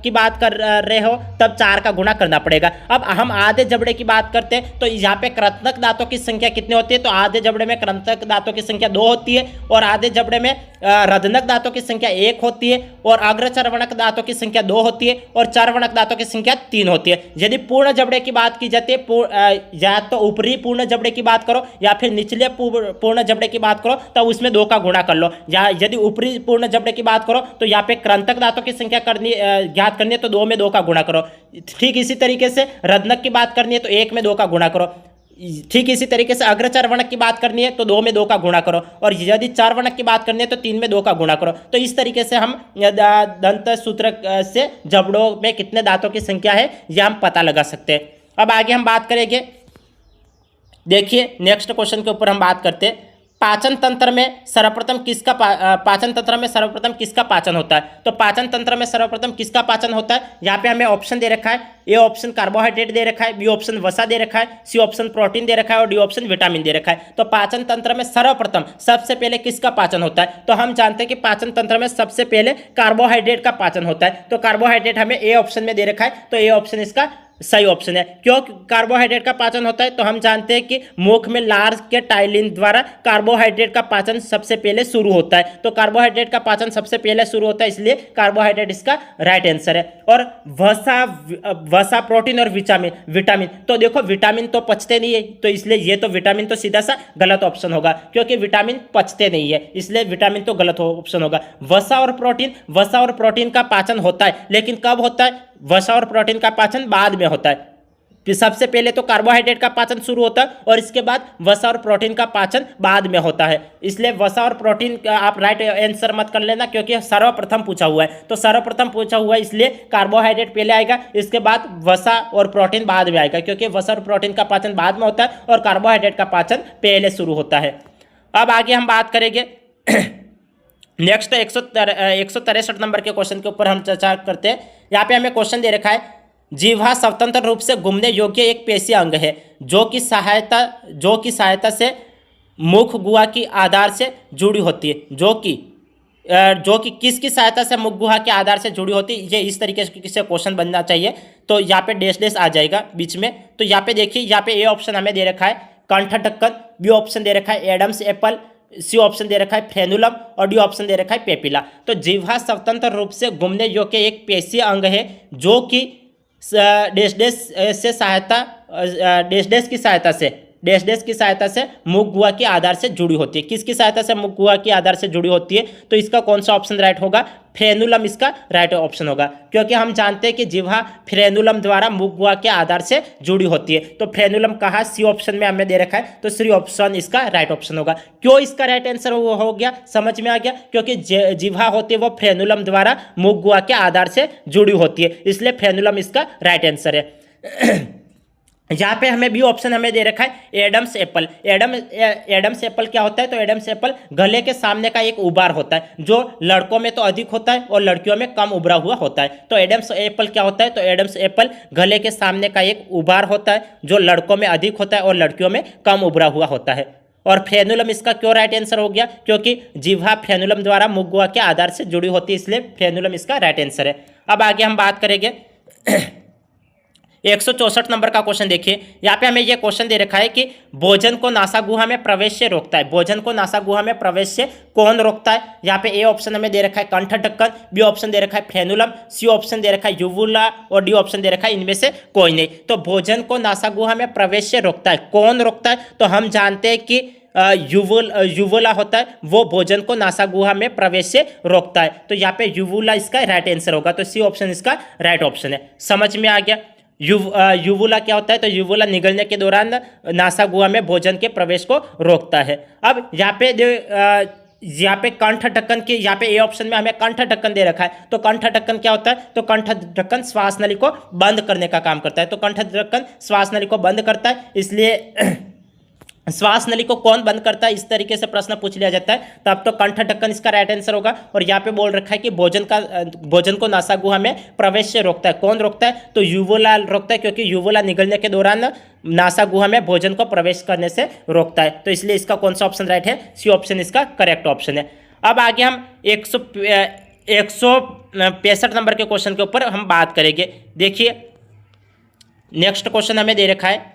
की बात कर रहे हो तब 4 का गुणा करना पड़ेगा। अब हम आधे जबड़े की बात करते हैं तो यहाँ पे कृंतक दांतों की संख्या कितनी होती है? तो आधे जबड़े में कृंतक दांतों की संख्या 2 होती है, और आधे जबड़े में रदनक दांतों की संख्या 1 होती है, और अग्रचर्वणक दांतों की संख्या 2 होती है, और चर्वणक दांतों की संख्या 3 होती है। यदि पूर्ण जबड़े की बात की जाती है, या तो ऊपरी पूर्ण जबड़े की बात करो या फिर निचले पूर्ण जबड़े की बात करो, तब उसमें 2 का गुणा कर लो। या यदि ऊपरी पूर्ण जबड़े की बात करो तो यहाँ पे कृंतक दांतों की संख्या ज्ञात करनी है तो 2 में 2 का गुणा करो। ठीक इसी तरीके से रदनक की बात करनी है तो 1 में 2 का गुणा करो। ठीक इसी तरीके से अग्रचर्वणक की बात करनी है तो 2 में 2 का गुणा करो, और यदि चर्वणक की बात करनी है तो 3 में 2 का गुणा करो। तो इस तरीके से हम दंत सूत्र से जबड़ों में कितने दांतों की संख्या है यह हम पता लगा सकते हैं। अब आगे हम बात करेंगे, देखिए नेक्स्ट क्वेश्चन के ऊपर हम बात करते हैं। पाचन तंत्र में सर्वप्रथम किसका पाचन तंत्र में सर्वप्रथम किसका पाचन होता है? तो पाचन तंत्र में सर्वप्रथम किसका पाचन होता है? यहाँ पे हमें ऑप्शन दे रखा है। ए ऑप्शन कार्बोहाइड्रेट दे रखा है, बी ऑप्शन वसा दे रखा है, सी ऑप्शन प्रोटीन दे रखा है, और डी ऑप्शन विटामिन दे रखा है। तो पाचन तंत्र में सर्वप्रथम सबसे पहले किसका पाचन होता है? तो हम जानते हैं कि पाचन तंत्र में सबसे पहले कार्बोहाइड्रेट का पाचन होता है। तो कार्बोहाइड्रेट हमें ए ऑप्शन में दे रखा है, तो ए ऑप्शन इसका सही ऑप्शन है। क्यों कार्बोहाइड्रेट का पाचन होता है? तो हम जानते हैं कि मुख में लार के टाइलिन द्वारा कार्बोहाइड्रेट का पाचन सबसे पहले शुरू होता है। तो कार्बोहाइड्रेट का पाचन सबसे पहले शुरू होता है, इसलिए कार्बोहाइड्रेट इसका राइट आंसर है। और वसा प्रोटीन और विटामिन तो देखो विटामिन तो पचते नहीं है, तो इसलिए ये तो विटामिन तो सीधा सा गलत ऑप्शन होगा, क्योंकि विटामिन पचते नहीं है, इसलिए विटामिन तो गलत ऑप्शन होगा। वसा और प्रोटीन का पाचन होता है, लेकिन कब होता है? वसा और प्रोटीन का पाचन बाद में होता है। सबसे पहले तो कार्बोहाइड्रेट का पाचन शुरू होता है और इसके बाद वसा और प्रोटीन का पाचन बाद में होता है। इसलिए वसा और प्रोटीन का आप राइट आंसर मत कर लेना, क्योंकि सर्वप्रथम पूछा हुआ है। तो सर्वप्रथम पूछा हुआ है इसलिए कार्बोहाइड्रेट पहले आएगा, इसके बाद वसा और प्रोटीन बाद में आएगा, क्योंकि वसा और प्रोटीन का पाचन बाद में होता है और कार्बोहाइड्रेट का पाचन पहले शुरू होता है। अब आगे हम बात करेंगे नेक्स्ट 163 नंबर के क्वेश्चन के ऊपर हम चर्चा करते हैं। यहाँ पे हमें क्वेश्चन दे रखा है, जिह्वा स्वतंत्र रूप से घूमने योग्य एक पेशीय अंग है जो कि सहायता से मुख गुहा की आधार से जुड़ी होती है। जो कि किसकी सहायता से मुख गुहा के आधार से जुड़ी होती है? ये इस तरीके से क्वेश्चन बनना चाहिए। तो यहाँ पे डैश आ जाएगा बीच में। तो यहाँ पे देखिए, यहाँ पे ए ऑप्शन हमें दे रखा है कंठ ढक्कन, बी ऑप्शन दे रखा है एडम्स एप्पल, सी ऑप्शन दे रखा है फ्रेनुलम, और डी ऑप्शन दे रखा है पेपिला। तो जिह्वा स्वतंत्र रूप से घूमने योग्य एक पेशीय अंग है जो कि डैश की सहायता से मुख गुहा के आधार से जुड़ी होती है। किसकी सहायता से मुख गुहा के आधार से जुड़ी होती है? तो इसका कौन सा ऑप्शन राइट होगा? फ्रेनुलम इसका राइट ऑप्शन होगा, क्योंकि हम जानते हैं कि जिह्वा फ्रेनुलम द्वारा मुख गुहा के आधार से जुड़ी होती है। तो फ्रेनुलम कहाँ? सी ऑप्शन में हमें दे रखा है, तो सी ऑप्शन इसका राइट ऑप्शन होगा। क्यों इसका राइट आंसर हो गया? समझ में आ गया, क्योंकि जिह्वा होती है वो फ्रेनुलम द्वारा मुख गुहा के आधार से जुड़ी होती है, इसलिए फ्रेनुलम इसका राइट आंसर है। यहाँ पे हमें बी ऑप्शन हमें दे रखा है एडम्स एप्पल। एडम्स एप्पल क्या होता है? तो एडम्स एप्पल गले के सामने का एक उबार होता है, जो लड़कों में तो अधिक होता है और लड़कियों में कम उभरा हुआ होता है। तो एडम्स एप्पल क्या होता है? तो एडम्स एप्पल गले के सामने का एक उबार होता है, जो लड़कों में अधिक होता है और लड़कियों में कम उभरा हुआ होता है। और फ्रेनुलम इसका क्यों राइट आंसर हो गया? क्योंकि जिह्वा फ्रेनुलम द्वारा मुख गुहा के आधार से जुड़ी होती है, इसलिए फ्रेनुलम इसका राइट आंसर है। अब आगे हम बात करेंगे 164 नंबर का क्वेश्चन देखिए। यहाँ पे हमें ये क्वेश्चन दे रखा है कि भोजन को नासा गुहा में प्रवेश से रोकता है। भोजन को नासा गुहा में प्रवेश से कौन रोकता है? यहाँ पे ए ऑप्शन हमें दे रखा है कंठ ढक्कन, बी ऑप्शन दे रखा है फ्रेनुलम, सी ऑप्शन दे रखा है यूवुला, और डी ऑप्शन दे रखा है इनमें से कोई नहीं। तो भोजन को नासा गुहा में प्रवेश से रोकता है, कौन रोकता है? तो हम जानते हैं कि यूवुला होता है, वो भोजन को नासा गुहा में प्रवेश से रोकता है। तो यहाँ पे यूवुला इसका राइट आंसर होगा, तो सी ऑप्शन इसका राइट ऑप्शन है। समझ में आ गया? यूवुला क्या होता है? तो यूवुला निगलने के दौरान नासा गुहा में भोजन के प्रवेश को रोकता है। अब यहाँ पे यहाँ पे कंठ ढक्कन की, यहाँ पे ए ऑप्शन में हमें कंठ ढक्कन दे रखा है, तो कंठ ढक्कन क्या होता है, तो कंठ ढक्कन श्वास नली को बंद करने का काम करता है, तो कंठ ढक्कन श्वास नली को बंद करता है, इसलिए श्वास नली को कौन बंद करता है, इस तरीके से प्रश्न पूछ लिया जाता है, तब तो कंठ ढक्कन इसका राइट आंसर होगा। और यहाँ पे बोल रखा है कि भोजन को नासागुहा में प्रवेश से रोकता है, कौन रोकता है, तो यूवोला रोकता है, क्योंकि यूवोला निगलने के दौरान नासागुहा में भोजन को प्रवेश करने से रोकता है, तो इसलिए इसका कौन सा ऑप्शन राइट है, सी ऑप्शन इसका करेक्ट ऑप्शन है। अब आगे हम 165 नंबर के क्वेश्चन के ऊपर हम बात करेंगे। देखिए नेक्स्ट क्वेश्चन हमें दे रखा है,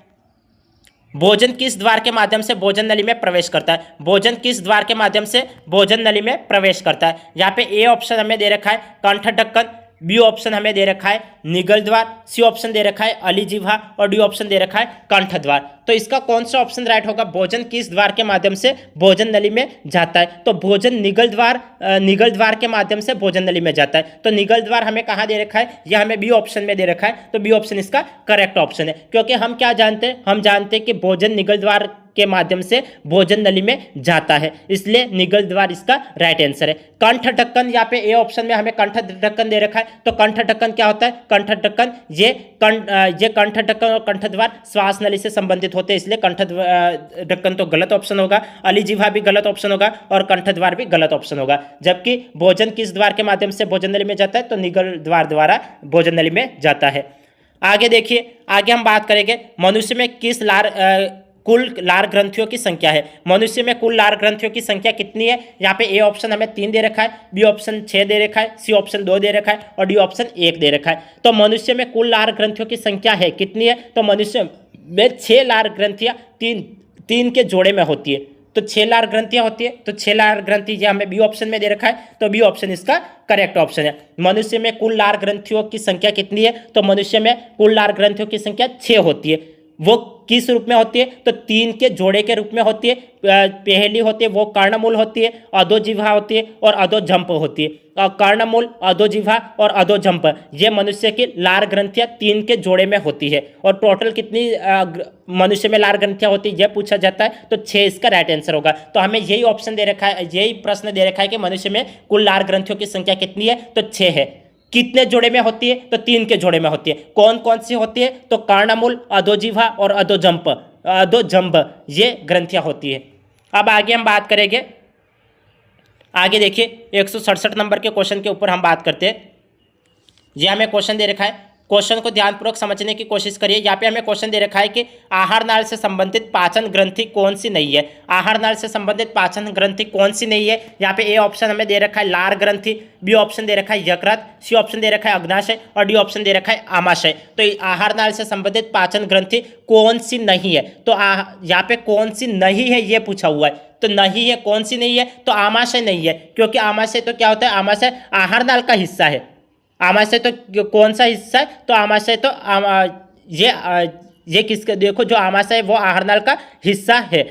भोजन किस द्वार के माध्यम से भोजन नली में प्रवेश करता है, भोजन किस द्वार के माध्यम से भोजन नली में प्रवेश करता है। यहाँ पे ए ऑप्शन हमें दे रखा है कंठ ढक्कन, बी ऑप्शन हमें दे रखा है निगल द्वार, सी ऑप्शन दे रखा है अलीजिह्वा और डी ऑप्शन दे रखा है कंठ द्वार। तो इसका कौन सा ऑप्शन राइट होगा, भोजन किस द्वार के माध्यम से भोजन नली में जाता है, तो भोजन निगल द्वार के माध्यम से भोजन नली में जाता है, तो निगल द्वार हमें कहाँ दे रखा है, यह हमें बी ऑप्शन में दे रखा है, तो बी ऑप्शन इसका करेक्ट ऑप्शन है। क्योंकि हम क्या जानते हैं, हम जानते हैं कि भोजन निगल द्वार के माध्यम से भोजन नली में जाता है, इसलिए निगल द्वार इसका राइट आंसर है। कंठ ढक्कन, यहाँ पे ए ऑप्शन में हमें कंठ ढक्कन दे रखा है, तो कंठ ढक्कन क्या होता है, कंठ ढक्कन ये कंठ ढक्कन और कंठ द्वार श्वास नली से संबंधित होते हैं, इसलिए कंठ ढक्कन तो गलत ऑप्शन होगा, अलीजिह्वा भी गलत ऑप्शन होगा और कंठ द्वार भी गलत ऑप्शन होगा। जबकि भोजन किस द्वार के माध्यम से भोजन नली में जाता है, तो निगल द्वार द्वारा भोजन नली में जाता है। आगे देखिए, आगे हम बात करेंगे मनुष्य में किस कुल लार ग्रंथियों की संख्या है, मनुष्य में कुल लार ग्रंथियों की संख्या कितनी है। यहाँ पे ए ऑप्शन हमें 3 दे रखा है, बी ऑप्शन 6 दे रखा है, सी ऑप्शन 2 दे रखा है और डी ऑप्शन 1 दे रखा है। तो मनुष्य में कुल लार ग्रंथियों की संख्या है कितनी है, तो मनुष्य में 6 लार ग्रंथियाँ तीन के जोड़े में होती है, तो 6 लार ग्रंथियाँ होती है, तो 6 लार ग्रंथि ये हमें बी ऑप्शन में दे रखा है, तो बी ऑप्शन इसका करेक्ट ऑप्शन है। मनुष्य में कुल लार ग्रंथियों की संख्या कितनी है, तो मनुष्य में कुल लार ग्रंथियों की संख्या 6 होती है। वो किस रूप में होती है, तो 3 के जोड़े के रूप में होती है। पहली होती है वो कर्णमूल होती है, अधोजिह्वा होती है और अधोजंप होती है। कर्णमूल, अधोजिह्वा और अधोजंप ये मनुष्य की लार ग्रंथियां 3 के जोड़े में होती है। और टोटल कितनी मनुष्य में लार ग्रंथियां होती है यह पूछा जाता है, तो 6 इसका राइट आंसर होगा। तो हमें यही ऑप्शन दे रखा है, यही प्रश्न दे रखा है कि मनुष्य में कुल लार ग्रंथियों की संख्या कितनी है, तो 6 है। कितने जोड़े में होती है, तो 3 के जोड़े में होती है। कौन कौन सी होती है, तो कर्णमूल, अधोजिह्वा और अधोजंप ये ग्रंथियां होती है। अब आगे हम बात करेंगे, आगे देखिए 167 नंबर के क्वेश्चन के ऊपर हम बात करते हैं। ये हमें क्वेश्चन दे रखा है, क्वेश्चन को ध्यानपूर्वक समझने की कोशिश करिए। यहाँ पे हमें क्वेश्चन दे रखा है कि आहार नाल से संबंधित पाचन ग्रंथि कौन सी नहीं है, आहार नाल से संबंधित पाचन ग्रंथि कौन सी नहीं है। यहाँ पे ए ऑप्शन हमें दे रखा है लार ग्रंथि, बी ऑप्शन दे रखा है यकृत, सी ऑप्शन दे रखा है अग्नाशय और डी ऑप्शन दे रखा है आमाशय। तो आहार नाल से संबंधित पाचन ग्रंथि कौन सी नहीं है, तो यहाँ पे कौन सी नहीं है ये पूछा हुआ है, तो नहीं है, कौन सी नहीं है, तो आमाशय नहीं है। क्योंकि आमाशय तो क्या होता है, आमाशय आहार नाल का हिस्सा है। आमाशय तो कौन सा हिस्सा है, तो आमाशय तो ये किसका, देखो जो आमाशय है वो आहार नाल का हिस्सा है,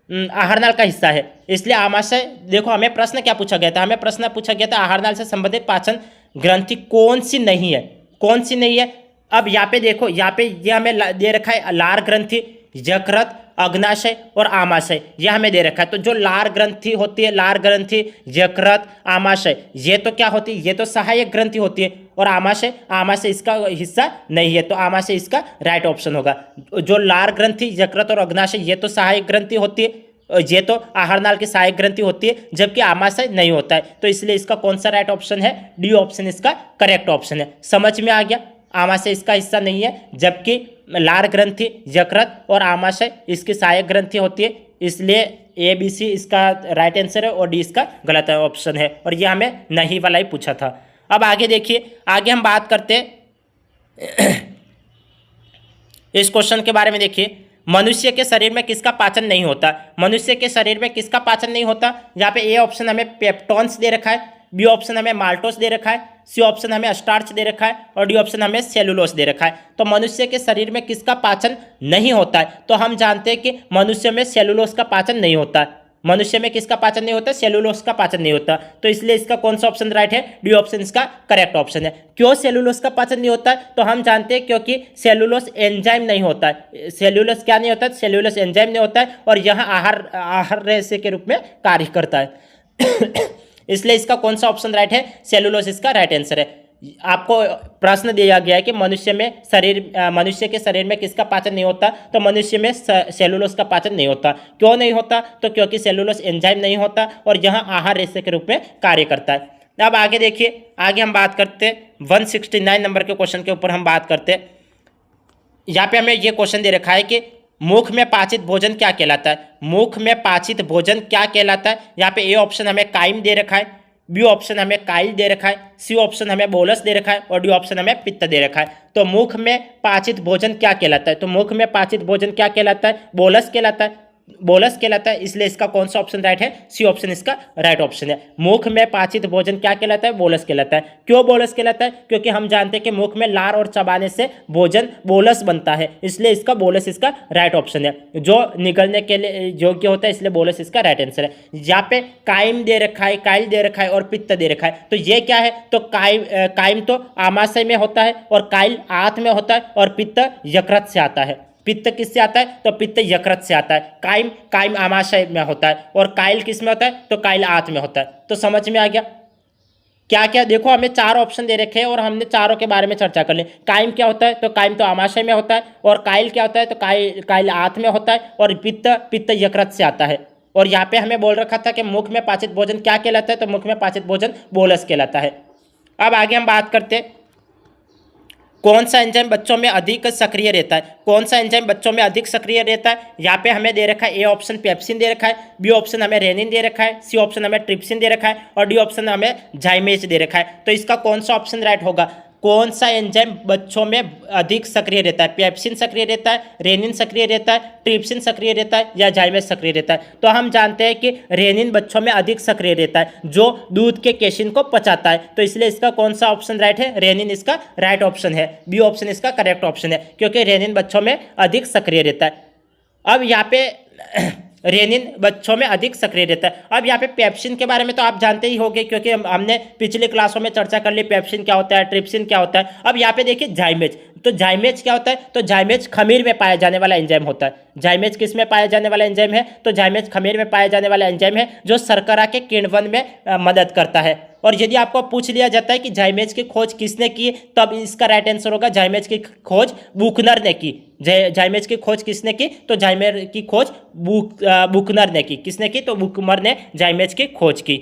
आहार नाल का हिस्सा है, इसलिए आमाशय। देखो हमें प्रश्न क्या पूछा गया था, हमें प्रश्न पूछा गया था आहार नाल से संबंधित पाचन ग्रंथि कौन सी नहीं है, कौन सी नहीं है। अब यहाँ पे देखो, यहाँ पे ये हमें दे रखा है लार ग्रंथि, यकृत, अग्नाशय और आमाशय, यह हमें दे रखा है। तो जो लार ग्रंथि होती है, लार ग्रंथि, यकृत, आमाशय, ये तो क्या होती है, ये तो सहायक ग्रंथि होती है। और आमाशय इसका हिस्सा नहीं है, तो आमाशय इसका राइट ऑप्शन होगा। जो लार ग्रंथि, यकृत और अग्नाशय ये तो सहायक ग्रंथि होती है, ये तो आहार नाल की सहायक ग्रंथि होती है, जबकि आमाशय नहीं होता है। तो इसलिए इसका कौन सा राइट ऑप्शन है, डी ऑप्शन इसका करेक्ट ऑप्शन है। समझ में आ गया, आमाशय इसका हिस्सा नहीं है, जबकि लार ग्रंथि, यकृत और आमाशय इसकी सहायक ग्रंथि होती है, इसलिए ए बी सी इसका राइट आंसर है और डी इसका गलत ऑप्शन है। और ये हमें नहीं वाला ही पूछा था। अब आगे देखिए, आगे हम बात करते हैं इस क्वेश्चन के बारे में। देखिए, मनुष्य के शरीर में किसका पाचन नहीं होता, मनुष्य के शरीर में किसका पाचन नहीं होता। यहाँ पे ए ऑप्शन हमें पेप्टोन्स दे रखा है, बी ऑप्शन हमें माल्टोस दे रखा है, सी ऑप्शन हमें स्टार्च दे रखा है और डी ऑप्शन हमें सेलुलोस दे रखा है। तो मनुष्य के शरीर में किसका पाचन नहीं होता है, तो हम जानते हैं कि मनुष्य में सेलुलोस का पाचन नहीं होता है। मनुष्य में किसका पाचन नहीं होता, सेलुलोस का पाचन नहीं होता। तो इसलिए इसका कौन सा ऑप्शन राइट है, डी ऑप्शन इसका करेक्ट ऑप्शन है। क्यों सेलुलोस का पाचन नहीं होता है, तो हम जानते हैं क्योंकि सेलुलोस एंजाइम नहीं होता है। सेलुलोस क्या नहीं होता है, सेलुलोस एंजाइम नहीं होता है और यह आहार रेशे के रूप में कार्य करता है। इसलिए इसका कौन सा ऑप्शन राइट है, सेलुलोज इसका राइट आंसर है। आपको प्रश्न दिया गया है कि मनुष्य के शरीर में किसका पाचन नहीं होता, तो मनुष्य में सेलुलोज का पाचन नहीं होता। क्यों नहीं होता, तो क्योंकि सेलुलोज एंजाइम नहीं होता और यह आहार रेशे के रूप में कार्य करता है। अब आगे देखिए, आगे हम बात करते हैं 169 नंबर के क्वेश्चन के ऊपर हम बात करते हैं। यहाँ पे हमें ये क्वेश्चन दे रखा है कि मुख में पाचित भोजन क्या कहलाता है। मुख में पाचित भोजन क्या कहलाता है। यहाँ पे ए ऑप्शन हमें काइम दे रखा है, बी ऑप्शन हमें काइल दे रखा है, सी ऑप्शन हमें बोलस दे रखा है और डी ऑप्शन हमें पित्त दे रखा है। तो मुख में पाचित भोजन क्या कहलाता है, तो मुख में पाचित भोजन क्या कहलाता है, बोलस कहलाता है, बोलस कहलाता है। इसलिए इसका कौन सा ऑप्शन राइट है, सी ऑप्शन इसका राइट ऑप्शन है। मुख में पाचित भोजन क्या कहलाता है, बोलस कहलाता है। क्यों बोलस कहलाता है, क्योंकि हम जानते हैं कि मुख में लार और चबाने से भोजन बोलस बनता है, इसलिए इसका बोलस इसका राइट ऑप्शन है, जो निगलने के लिए योग्य होता है, इसलिए बोलस इसका राइट आंसर है। यहाँ पे काइम दे रखा है, काइल दे रखा है और पित्त दे रखा है, तो ये क्या है, तो काइम तो आमाशय में होता है और काइल आंत में होता है और पित्त यकृत से आता है। पित्त किससे आता है, तो पित्त यकृत से आता है। काइम आमाशय में होता है और काइल किस में होता है, तो काइल आंत में होता है। तो समझ में आ गया क्या क्या। देखो हमें 4 ऑप्शन दे रखे हैं और हमने चारों के बारे में चर्चा कर ली। काइम क्या होता है, तो काइम तो आमाशय में होता है और काइल क्या होता है, तो काइल आंत में होता है और पित्त यकृत से आता है। और यहाँ पे हमें बोल रखा था कि मुख में पाचित भोजन क्या कहलाता है, तो मुख में पाचित भोजन बोलस कहलाता है। अब आगे हम बात करते हैं कौन सा एंजाइम बच्चों में अधिक सक्रिय रहता है। कौन सा एंजाइम बच्चों में अधिक सक्रिय रहता है, यहाँ पे हमें दे रखा है ए ऑप्शन पेप्सिन दे रखा है, बी ऑप्शन हमें रेनिन दे रखा है, सी ऑप्शन हमें ट्रिप्सिन दे रखा है और डी ऑप्शन हमें जाइमेज दे रखा है। तो इसका कौन सा ऑप्शन राइट होगा, कौन सा एंजाइम बच्चों में अधिक सक्रिय रहता है, पेप्सिन सक्रिय रहता है, रेनिन सक्रिय रहता है, ट्रिप्सिन सक्रिय रहता है या जाइमेज सक्रिय रहता है। तो हम जानते हैं कि रेनिन बच्चों में अधिक सक्रिय रहता है, जो दूध के केशिन को पचाता है। तो इसलिए इसका कौन सा ऑप्शन राइट है, रेनिन इसका राइट ऑप्शन है, बी ऑप्शन इसका करेक्ट ऑप्शन है, क्योंकि रेनिन बच्चों में अधिक सक्रिय रहता है। अब यहाँ पे रेनिन बच्चों में अधिक सक्रिय रहता है। अब यहाँ पे पेप्सिन के बारे में तो आप जानते ही होंगे, क्योंकि हमने पिछले क्लासों में चर्चा कर ली, पेप्सिन क्या होता है, ट्रिप्सिन क्या होता है। अब यहाँ पे देखिए जाइमेज, तो जाइमेज क्या होता है, तो जाइमेज खमीर में पाया जाने वाला एंजाइम होता है। जाइमेज किस में पाया जाने वाला एंजाइम है, तो जाइमेज खमीर में पाया जाने वाला एंजाइम है, जो शर्करा के किण्वन में मदद करता है। और यदि आपको पूछ लिया जाता है कि जाइमेज की खोज किसने की, तब इसका राइट आंसर होगा जाइमेज की खोज बुकनर ने की। जाइमेज की खोज किसने की, तो जाइमेज की खोज बुकनर ने की। किसने की, तो बुकनर ने जाइमेज की खोज की।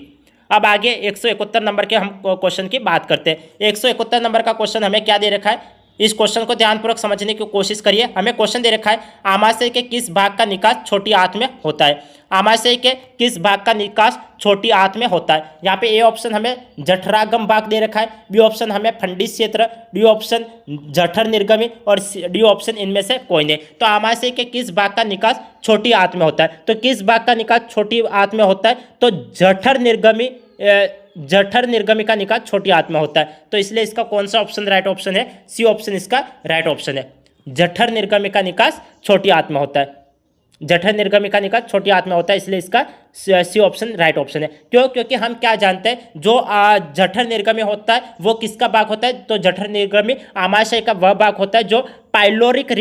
अब आगे 171 नंबर के हम क्वेश्चन की बात करते हैं। 171 नंबर का क्वेश्चन हमें क्या दे रखा है, इस क्वेश्चन को ध्यानपूर्वक समझने की कोशिश करिए। हमें क्वेश्चन दे रखा है आमाशय के किस भाग का निकास छोटी आंत में होता है। आमाशय के किस भाग का निकास छोटी आंत में होता है। यहाँ पे ए ऑप्शन हमें जठरागम भाग दे रखा है, बी ऑप्शन हमें फंडिस क्षेत्र, डी ऑप्शन जठर निर्गमी और डी ऑप्शन इनमें से कोई नहीं। तो आमाशय के किस भाग का निकास छोटी आंत में होता है, तो किस भाग का निकास छोटी आंत में होता है, तो जठर निर्गमी का निकास छोटी आंत में होता है। तो इसलिए इसका कौन सा ऑप्शन राइट ऑप्शन है, सी ऑप्शन इसका राइट ऑप्शन है। जठर निर्गमी का निकास छोटी आंत में होता है, जठर निर्गमी का निकास छोटी आंत में होता है, इसलिए इसका सी ऑप्शन राइट ऑप्शन है। क्यों, क्योंकि हम क्या जानते हैं, जो जठर निर्गमी होता है वो किसका भाग होता है, तो जठर निर्गमी आमाशय का वह भाग होता है जो पाइलोरिक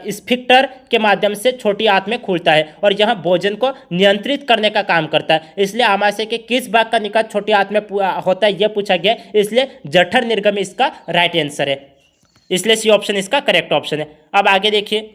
स्फिक्टर के माध्यम से छोटी आंत में खुलता है और यह भोजन को नियंत्रित करने का काम करता है। इसलिए आमाशय के किस भाग का निकास छोटी आंत में होता है यह पूछा गया, इसलिए जठर निर्गमी इसका राइट आंसर है, इसलिए सी ऑप्शन इसका करेक्ट ऑप्शन है। अब आगे देखिए,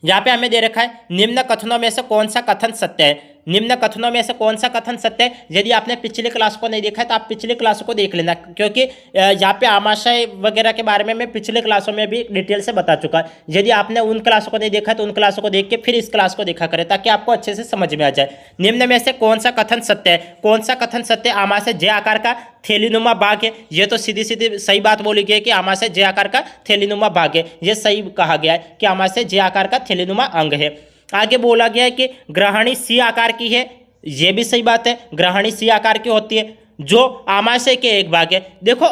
यहाँ पे हमें दे रखा है निम्न कथनों में से कौन सा कथन सत्य है। निम्न कथनों में से कौन सा कथन सत्य है। यदि आपने पिछले क्लास को नहीं देखा है तो आप पिछले क्लासों को देख लेना, क्योंकि यहाँ पे आमाशय वगैरह के बारे में मैं पिछले क्लासों में भी डिटेल से बता चुका। यदि आपने उन क्लासों को नहीं देखा तो उन क्लासों को देख के फिर इस क्लास को देखा करें, ताकि आपको अच्छे से समझ में आ जाए। निम्न में से कौन सा कथन सत्य है, कौन सा कथन सत्य है। आमाशय जे आकार का थैलीनुमा भाग है, ये तो सीधी सीधी सही बात बोली गई है कि आमाशय जे आकार का थैलीनुमा भाग है, ये सही कहा गया है कि आमाशय जे आकार का थैलीनुमा अंग है। आगे बोला गया है कि ग्रहणी सी आकार की है, ये भी सही बात है, ग्रहणी सी आकार की होती है जो आमाशय के एक भाग है। देखो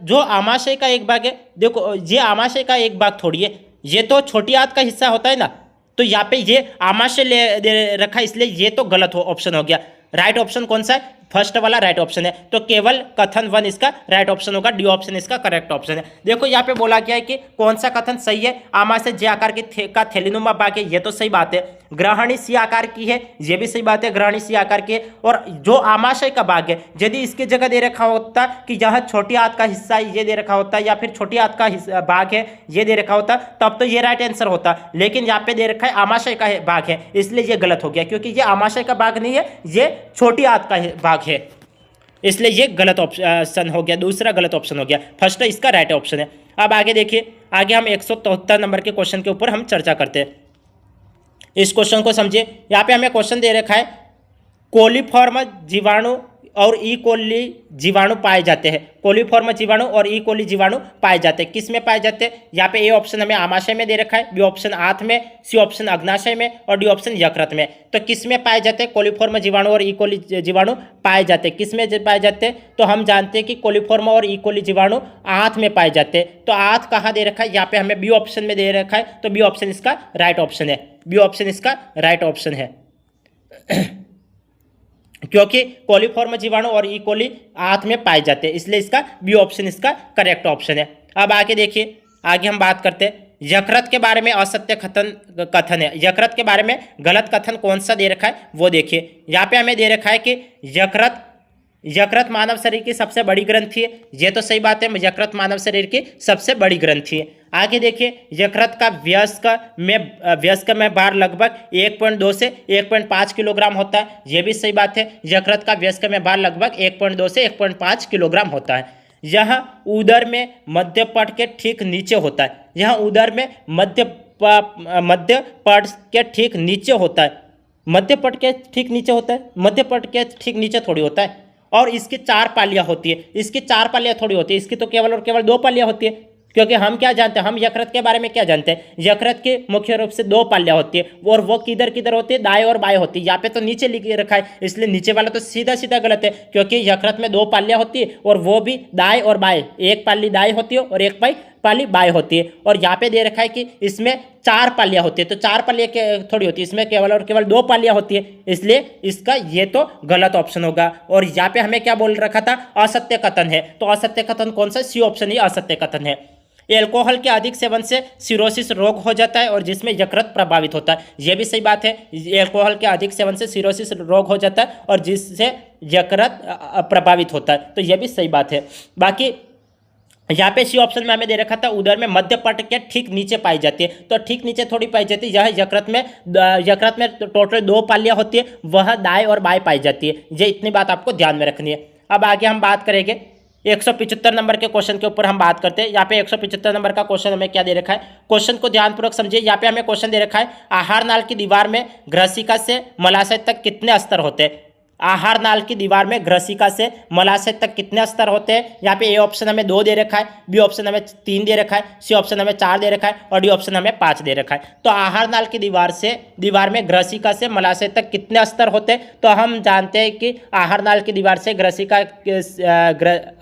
जो आमाशय का एक भाग है, देखो ये आमाशय का एक भाग थोड़ी है, ये तो छोटी आंत का हिस्सा होता है ना, तो यहाँ पे ये आमाशय ले दे रखा है, इसलिए ये तो गलत ऑप्शन हो गया। राइट ऑप्शन कौन सा है, फर्स्ट वाला राइट ऑप्शन है, तो केवल कथन 1 इसका राइट ऑप्शन होगा, डी ऑप्शन इसका करेक्ट ऑप्शन है। देखो यहाँ पे बोला गया है कि कौन सा कथन सही है, आमाशय जे आकार का थैलीनुमा बाग है, ये तो सही बात है। ग्रहणी सी आकार की है, ये भी सही बात है, ग्रहणी सी आकार की है। और जो आमाशय का बाग है, यदि इसकी जगह दे रखा होता कि यह छोटी हाथ का हिस्सा ये दे रखा होता, या फिर छोटी हाथ का बाग है ये दे रखा होता, तब तो ये राइट आंसर होता। लेकिन यहाँ पे दे रखा है आमाशय का बाग है, इसलिए ये गलत हो गया, क्योंकि ये आमाशय का बाग नहीं है, ये छोटी हाथ का बाग है, इसलिए ये गलत ऑप्शन हो गया, दूसरा गलत ऑप्शन हो गया। फर्स्ट इसका राइट ऑप्शन है। अब आगे देखिए, आगे हम 173 नंबर के क्वेश्चन के ऊपर हम चर्चा करते हैं। इस क्वेश्चन को समझिए, यहाँ पे हमें क्वेश्चन दे रखा है कोलीफॉर्म जीवाणु और ई कोली जीवाणु पाए जाते हैं। कोलीफॉर्म जीवाणु और ई कोली जीवाणु पाए जाते हैं, किस में पाए जाते हैं? यहाँ पे ए ऑप्शन हमें आमाशय में दे रखा है, बी ऑप्शन आंत में, सी ऑप्शन अग्नाशय में और डी ऑप्शन यकृत में। तो किस में पाए जाते हैं? कोलीफॉर्म जीवाणु और ई कोली जीवाणु पाए जाते हैं। किस में पाए जाते हैं? तो हम जानते हैं कि कोलीफॉर्म और ई कोली जीवाणु आंत में पाए जाते हैं। तो आंत कहाँ दे रखा है? यहाँ पे हमें बी ऑप्शन में दे रखा है, तो बी ऑप्शन इसका राइट ऑप्शन है, बी ऑप्शन इसका राइट ऑप्शन है क्योंकि कोलीफॉर्म जीवाणु और ई कोली आंत में पाए जाते हैं, इसलिए इसका बी ऑप्शन इसका करेक्ट ऑप्शन है। अब आगे देखिए, आगे हम बात करते हैं यकृत के बारे में असत्य कथन है। यकृत के बारे में गलत कथन कौन सा दे रखा है वो देखिए। यहाँ पे हमें दे रखा है कि यकृत मानव शरीर की सबसे बड़ी ग्रंथि है, ये तो सही बात है, यकृत मानव शरीर की सबसे बड़ी ग्रंथि है। आगे देखिए, यकृत का वयस्क में भार लगभग 1.2 से 1.5 किलोग्राम होता है, ये भी सही बात है, यकृत का वयस्क में भार लगभग 1.2 से 1.5 किलोग्राम होता है। यह उदर में मध्य पट के ठीक नीचे होता है, यह उदर में मध्य पट के ठीक नीचे होता है, मध्य पट के ठीक नीचे होता है, मध्य पट के ठीक नीचे थोड़ी होता है। और इसकी 4 पालियां होती है, इसकी 4 पालियां थोड़ी होती है, इसकी तो केवल और केवल 2 पालियां होती है। क्योंकि हम क्या जानते हैं, हम यकृत के बारे में क्या जानते हैं, यकृत की मुख्य रूप से 2 पालियां होती है, और वो किधर किधर होती है? दाएं और बाएं होती है। यहाँ पे तो नीचे लिख रखा है, इसलिए नीचे वाला तो सीधा सीधा गलत है, क्योंकि यकृत में 2 पालियां होती है और वो भी दाएं और बाएं, एक पाली दाएं होती है और एक पाली बाएं होती है। और यहाँ पे दे रखा है कि इसमें 4 पालियां होती है, तो 4 पालियां थोड़ी होती है, इसमें केवल और केवल 2 पालियां होती है, इसलिए इसका ये तो गलत ऑप्शन होगा। और यहाँ पे हमें क्या बोल रखा था? असत्य कथन है, तो असत्य कथन कौन सा? सी ऑप्शन ही असत्य कथन है। एल्कोहल के अधिक सेवन से सिरोसिस रोग हो जाता है और जिसमें यकृत प्रभावित होता है, यह भी सही बात है, एल्कोहल के अधिक सेवन से सिरोसिस रोग हो जाता है और जिससे यकृत प्रभावित होता है, तो यह भी सही बात है। बाकी यहाँ पे सी ऑप्शन में हमें दे रखा था उदर में मध्य पट के ठीक नीचे पाई जाती है, तो ठीक नीचे थोड़ी पाई जाती है, यह यकृत में टोटल 2 पालियां होती है, वह दाएं और बाएं पाई जाती है, ये इतनी बात आपको ध्यान में रखनी है। अब आगे हम बात करेंगे 175 नंबर के क्वेश्चन के ऊपर हम बात करते हैं। यहाँ पे 175 नंबर का क्वेश्चन हमें क्या दे रखा है, क्वेश्चन को ध्यानपूर्वक समझिए। यहाँ पे हमें क्वेश्चन दे रखा है आहार नाल की दीवार में ग्रसिका से मलाशय तक कितने स्तर होते हैं। आहार नाल की दीवार में ग्रसिका से मलाशय तक कितने स्तर होते हैं? यहाँ पे ए ऑप्शन हमें 2 दे रखा है, बी ऑप्शन हमें 3 दे रखा है, सी ऑप्शन हमें 4 दे रखा है और डी ऑप्शन हमें 5 दे रखा है। तो आहार नाल की दीवार में ग्रसिका से मलाशय तक कितने स्तर होते हैं? तो हम जानते हैं कि आहार नाल की दीवार से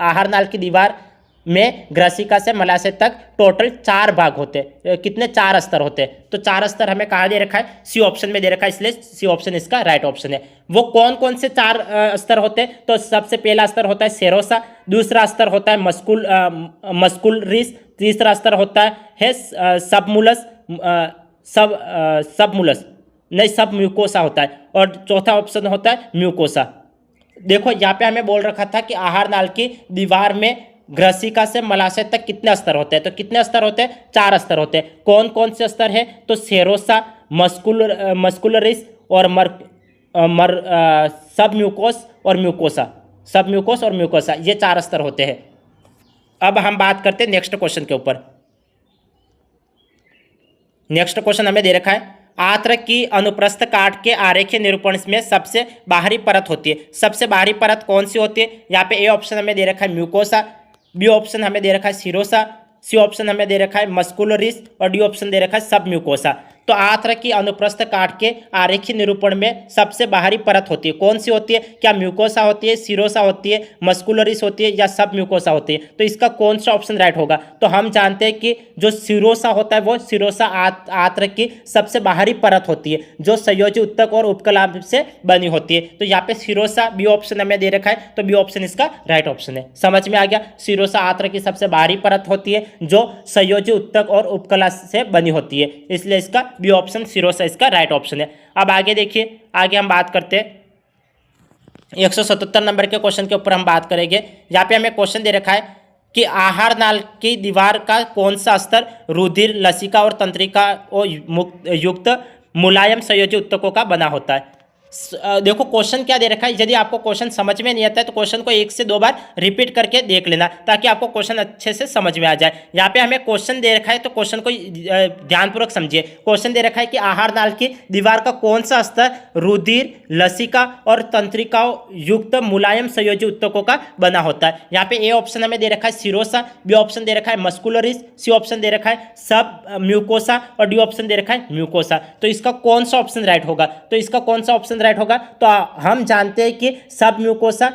आहार नाल की दीवार में ग्रसिका से मलाशय तक टोटल 4 भाग होते हैं, कितने? 4 स्तर होते हैं। तो 4 स्तर हमें कहाँ दे रखा है? सी ऑप्शन में दे रखा है, इसलिए सी ऑप्शन इसका राइट ऑप्शन है। वो कौन कौन से 4 स्तर होते हैं? तो सबसे पहला स्तर होता है सेरोसा, दूसरा स्तर होता है मस्कुलरिस, तीसरा स्तर होता है सब म्यूकोसा होता है, और चौथा ऑप्शन होता है म्यूकोसा। देखो यहाँ पे हमें बोल रखा था कि आहार नाल की दीवार में ग्रसिका से मलाशय तक कितने स्तर होते हैं, तो कितने स्तर होते हैं? 4 स्तर होते हैं। कौन कौन से स्तर है? तो सेरोसा, मस्कुलरिस और सब म्यूकोस और म्यूकोसा, ये 4 स्तर होते हैं। अब हम बात करते हैं नेक्स्ट क्वेश्चन के ऊपर। नेक्स्ट क्वेश्चन हमें दे रखा है आंत्र की अनुप्रस्थ काट के आरेखीय निरूपण में सबसे बाहरी परत होती है, सबसे बाहरी परत कौन सी होती है? यहाँ पे ए ऑप्शन हमें दे रखा है म्यूकोसा, बी ऑप्शन हमें दे रखा है सिरोसा, सी ऑप्शन हमें दे रखा है मस्कुलरिस और डी ऑप्शन दे रखा है सब म्यूकोसा। तो आंत्र की अनुप्रस्थ काट के आरेखीय निरूपण में सबसे बाहरी परत होती है, कौन सी होती है? क्या म्यूकोसा होती है, सीरोसा होती है, मस्कुलरिस होती है या सब म्यूकोसा होती है? तो इसका कौन सा ऑप्शन राइट होगा? तो हम जानते हैं कि जो सीरोसा होता है वो सीरोसा आंत्र की सबसे बाहरी परत होती है जो संयोजी उत्तक और उपकला से बनी होती है। तो यहाँ पे सीरोसा बी ऑप्शन हमें दे रखा है, तो बी ऑप्शन इसका राइट ऑप्शन है। समझ में आ गया? सीरोसा आंत्र की सबसे बाहरी परत होती है जो संयोजी उत्तक और उपकला से बनी होती है, इसलिए इसका बी ऑप्शन सीरोसा इसका राइट ऑप्शन है। अब आगे देखिए, आगे हम बात करते हैं 177 नंबर के क्वेश्चन के ऊपर हम बात करेंगे। यहाँ पे हमें क्वेश्चन दे रखा है कि आहार नाल की दीवार का कौन सा स्तर रुधिर, लसिका और तंत्रिका युक्त मुलायम संयोजी उत्तकों का बना होता है? देखो क्वेश्चन क्या दे रखा है, यदि आपको क्वेश्चन समझ में नहीं आता है तो क्वेश्चन को 1 से 2 बार रिपीट करके देख लेना ताकि आपको क्वेश्चन अच्छे से समझ में आ जाए। यहाँ पे हमें क्वेश्चन दे रखा है तो क्वेश्चन को ध्यानपूर्वक समझिए। क्वेश्चन दे रखा है कि आहार नाल की दीवार का कौन सा स्तर रुधिर, लसिका और तंत्रिकाओं युक्त मुलायम संयोजी उत्तकों का बना होता है? यहाँ पे ए ऑप्शन हमें दे रखा है सीरोसा, बी ऑप्शन दे रखा है मस्कुलरिस, सी ऑप्शन दे रखा है सब म्यूकोसा और डी ऑप्शन दे रखा है म्यूकोसा। तो इसका कौन सा ऑप्शन राइट होगा? तो इसका कौन सा ऑप्शन राइट होगा? तो हम जानते हैं कि सब म्यूकोसा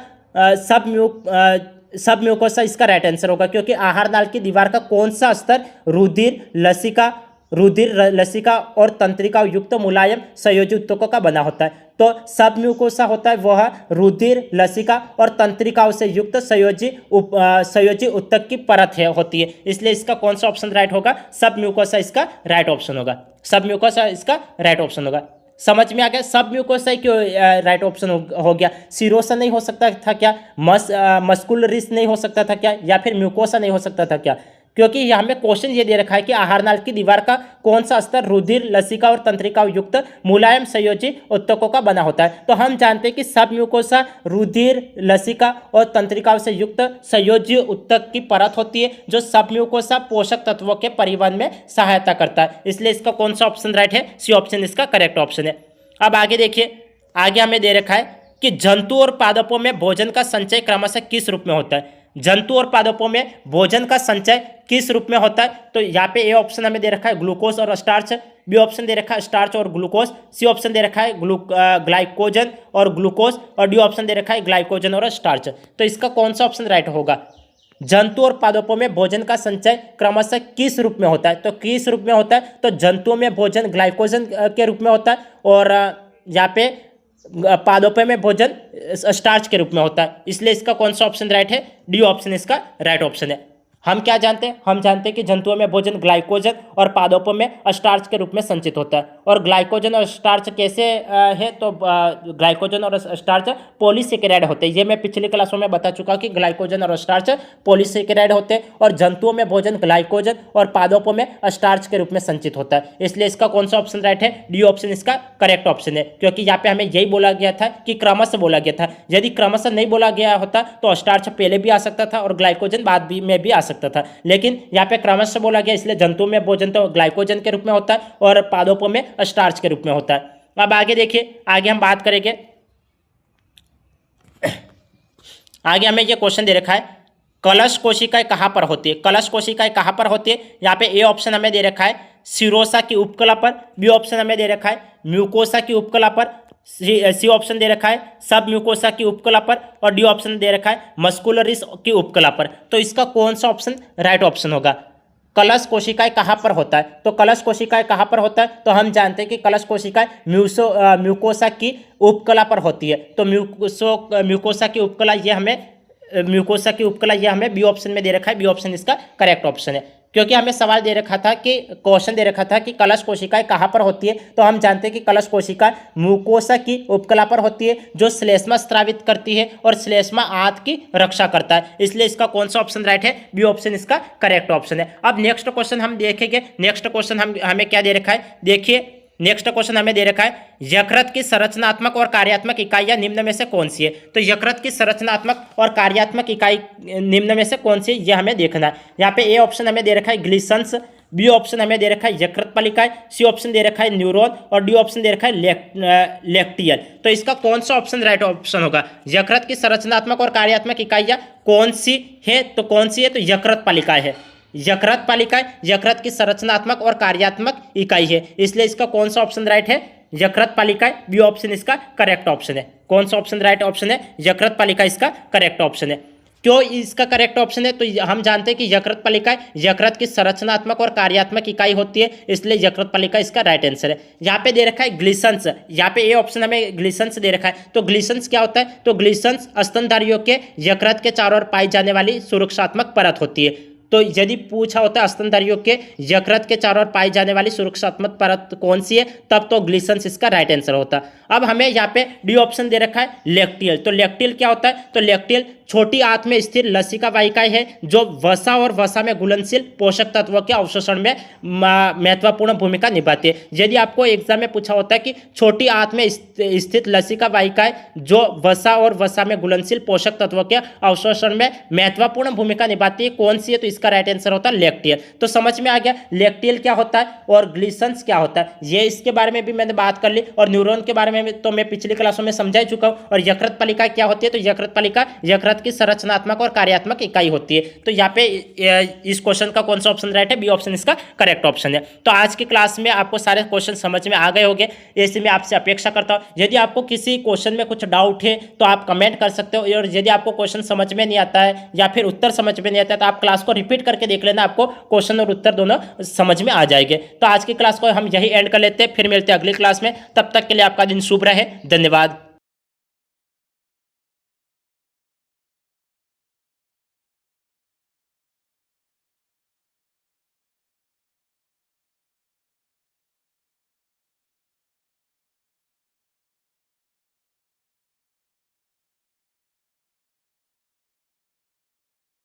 इसका राइट आंसर होगा, क्योंकि आहार नाल की दीवार का कौन सा स्तर रुधिर, लसिका और तंत्रिका युक्त मुलायम संयोजी उत्तकों का बना होता है? तो सब म्यूकोसा होता है वह रुधिर, लसिका और तंत्रिकाओं से युक्त संयोजी उत्तक की परत होती है, इसलिए इसका कौन सा ऑप्शन राइट होगा? सब म्यूकोसा इसका राइट ऑप्शन होगा। सब म्यूकोसा इसका राइट ऑप्शन होगा। समझ में आ गया? सब म्यूकोसा क्यों राइट ऑप्शन हो गया? सीरोसा नहीं हो सकता था क्या? मस्कुलरिस नहीं हो सकता था क्या? या फिर म्यूकोसा नहीं हो सकता था क्या? क्योंकि यहाँ में क्वेश्चन ये दे रखा है कि आहार नाल की दीवार का कौन सा स्तर रुधिर, लसिका और तंत्रिका युक्त मुलायम संयोजी उत्तकों का बना होता है? तो हम जानते हैं कि सब म्यूकोसा रुधिर, लसिका और तंत्रिकाओं से युक्त संयोजी उत्तक की परत होती है जो सब म्यूकोसा पोषक तत्वों के परिवहन में सहायता करता है, इसलिए इसका कौन सा ऑप्शन राइट है? सी ऑप्शन इसका करेक्ट ऑप्शन है। अब आगे देखिए, आगे हमें दे रखा है कि जंतु और पादपों में भोजन का संचय क्रमशः किस रूप में होता है? जंतु और पादपों में भोजन का संचय किस रूप में होता है? तो यहाँ पे ए ऑप्शन हमें दे रखा है ग्लूकोज और स्टार्च, बी ऑप्शन दे रखा है स्टार्च और ग्लूकोज, सी ऑप्शन दे रखा है ग्लाइकोजन और ग्लूकोज और डी ऑप्शन दे रखा है ग्लाइकोजन और स्टार्च। तो इसका कौन सा ऑप्शन राइट होगा? जंतु और पादपों में भोजन का संचय क्रमशः किस रूप में होता है? तो किस रूप में होता है? तो जंतुओं में भोजन ग्लाइकोजन के रूप में होता है और यहाँ पे पादपों में भोजन स्टार्च के रूप में होता है, इसलिए इसका कौन सा ऑप्शन राइट है? डी ऑप्शन इसका राइट ऑप्शन है। हम क्या जानते हैं? हम जानते हैं कि जंतुओं में भोजन ग्लाइकोजन और पादपों में स्टार्च के रूप में संचित होता है। और ग्लाइकोजन और स्टार्च कैसे है? तो ग्लाइकोजन और स्टार्च पॉलीसेकेराइड होते हैं। ये मैं पिछली क्लासों में बता चुका कि ग्लाइकोजन और स्टार्च पॉलीसेकेराइड होते हैं और जंतुओं में भोजन ग्लाइकोजन और पादपों में स्टार्च के रूप में संचित होता है, इसलिए इसका कौन सा ऑप्शन राइट है? डी ऑप्शन इसका करेक्ट ऑप्शन है, क्योंकि यहाँ पे हमें यही बोला गया था कि क्रमशः बोला गया था। यदि क्रमशः नहीं बोला गया होता तो स्टार्च पहले भी आ सकता था और ग्लाइकोजन बाद में भी आ सकता था, लेकिन यहाँ पे क्रमशः बोला गया, इसलिए जंतुओं में भोजन तो ग्लाइकोजन के रूप में होता है और पादपों में स्टार्च के रूप में होता है। अब आगे देखिए, आगे हम बात करेंगे, आगे हमें ये क्वेश्चन दे रखा है कलश कोशिकाएं कहाँ पर होती है? कलश कोशिकाएं कहाँ पर होती है? यहाँ पे ए ऑप्शन हमें दे रखा है सीरोसा की उपकला पर, बी ऑप्शन हमें दे रखा है म्यूकोसा की उपकला पर, सी ऑप्शन दे रखा है सब म्यूकोसा की उपकला पर और डी ऑप्शन दे रखा है मस्कुलरिस की उपकला पर। तो इसका कौन सा ऑप्शन राइट ऑप्शन होगा? कलश कोशिकाएं कहाँ पर होता है? तो कलश कोशिकाएं कहाँ पर होता है? तो हम जानते हैं कि कलश कोशिकाएं म्यूकोसा की उपकला पर होती है। तो म्यूकोसा की उपकला ये हमें बी ऑप्शन में दे रखा है, बी ऑप्शन इसका करेक्ट ऑप्शन है, क्योंकि हमें सवाल दे रखा था कि क्वेश्चन दे रखा था कि कलश कोशिकाएं कहाँ पर होती है। तो हम जानते हैं कि कलश कोशिका म्यूकोसा की उपकला पर होती है जो श्लेष्मा स्रावित करती है और श्लेष्मा आंत की रक्षा करता है, इसलिए इसका कौन सा ऑप्शन राइट है? बी ऑप्शन इसका करेक्ट ऑप्शन है। अब नेक्स्ट क्वेश्चन हम देखेंगे। नेक्स्ट क्वेश्चन हमें क्या दे रखा है? देखिए, नेक्स्ट क्वेश्चन हमें दे रखा है यकृत की संरचनात्मक और कार्यात्मक इकाइयां निम्न में से कौन सी है? तो यकृत की संरचनात्मक और कार्यात्मक इकाई निम्न में से कौन सी है, यह हमें देखना है। यहाँ पे ए ऑप्शन हमें दे रखा है ग्लिसन्स, बी ऑप्शन हमें दे रखा है यकृत पलिकाएं, सी ऑप्शन दे रखा है न्यूरॉन और डी ऑप्शन दे रखा है लेक्टियल। तो इसका कौन सा ऑप्शन राइट ऑप्शन होगा? यकृत की संरचनात्मक और कार्यात्मक इकाइयां कौन सी है? तो कौन सी है? तो यकृत पलिकाएं है। यकृत पालिकाएं यकृत की संरचनात्मक और कार्यात्मक इकाई है, इसलिए इसका कौन सा ऑप्शन राइट है? यकृत पालिकाएं। बी ऑप्शन इसका करेक्ट ऑप्शन है। कौन सा ऑप्शन राइट ऑप्शन है? यकृत पालिका इसका करेक्ट ऑप्शन है। क्यों इसका करेक्ट ऑप्शन है? तो हम जानते हैं कि यकृत पालिका यकृत की संरचनात्मक और कार्यात्मक इकाई होती है, इसलिए यकृत पालिका इसका राइट आंसर है। यहाँ पे दे रखा है ग्लिसन्स, यहाँ पे ए ऑप्शन हमें ग्लिसन्स दे रखा है। तो ग्लिसन्स क्या होता है? तो ग्लिसन्स स्तनधारियों के यकृत के चारों ओर पाई जाने वाली सुरक्षात्मक परत होती है। तो यदि पूछा होता है स्तनधारियों के यकृत के चारों ओर पाई जाने वाली सुरक्षात्मक परत कौन सी है, तब तो ग्लिसन्स इसका राइट आंसर होता। अब हमें यहाँ पे डी ऑप्शन दे रखा है लेक्टियल। तो लेक्टियल क्या होता है? तो लेक्टियल छोटी आंत में स्थिर लसिका वाहिकाएं है जो वसा और वसा में घुलनशील पोषक तत्वों के अवशोषण में महत्वपूर्ण भूमिका निभाती है। यदि आपको एग्जाम में पूछा होता है कि छोटी आंत में स्थित लसिका वाहिकाएं जो वसा और वसा में घुलनशील पोषक तत्वों के अवशोषण में महत्वपूर्ण भूमिका निभाती है, कौन सी है? तो इसका राइट आंसर होता है लेक्टियल। तो समझ में आ गया लेक्टियल क्या होता है और ग्लिसन्स क्या होता है। ये इसके बारे में भी मैंने बात कर ली, और न्यूरॉन के बारे में तो मैं पिछली क्लासों में समझा ही चुका हूं। और यकृत पालिका क्या होती है? तो यकृत पालिका यकृत की संरचनात्मक और कार्यात्मक इकाई होती है। तो यहाँ पे इस क्वेश्चन का कौन सा ऑप्शन राइट है? बी ऑप्शन इसका करेक्ट ऑप्शन है। तो आज की क्लास में आपको सारे क्वेश्चन समझ में आ गए होंगे, ऐसे मैं आपसे अपेक्षा करता हूँ। यदि आपको किसी क्वेश्चन में कुछ डाउट है तो आप कमेंट कर सकते हो, और यदि आपको क्वेश्चन समझ में नहीं आता है या फिर उत्तर समझ में नहीं आता है तो आप क्लास को रिपीट करके देख लेना, आपको क्वेश्चन और उत्तर दोनों समझ में आ जाएंगे। तो आज की क्लास को हम यही एंड कर लेते हैं, फिर मिलते हैं अगली क्लास में। तब तक के लिए आपका दिन शुभ रहे। धन्यवाद।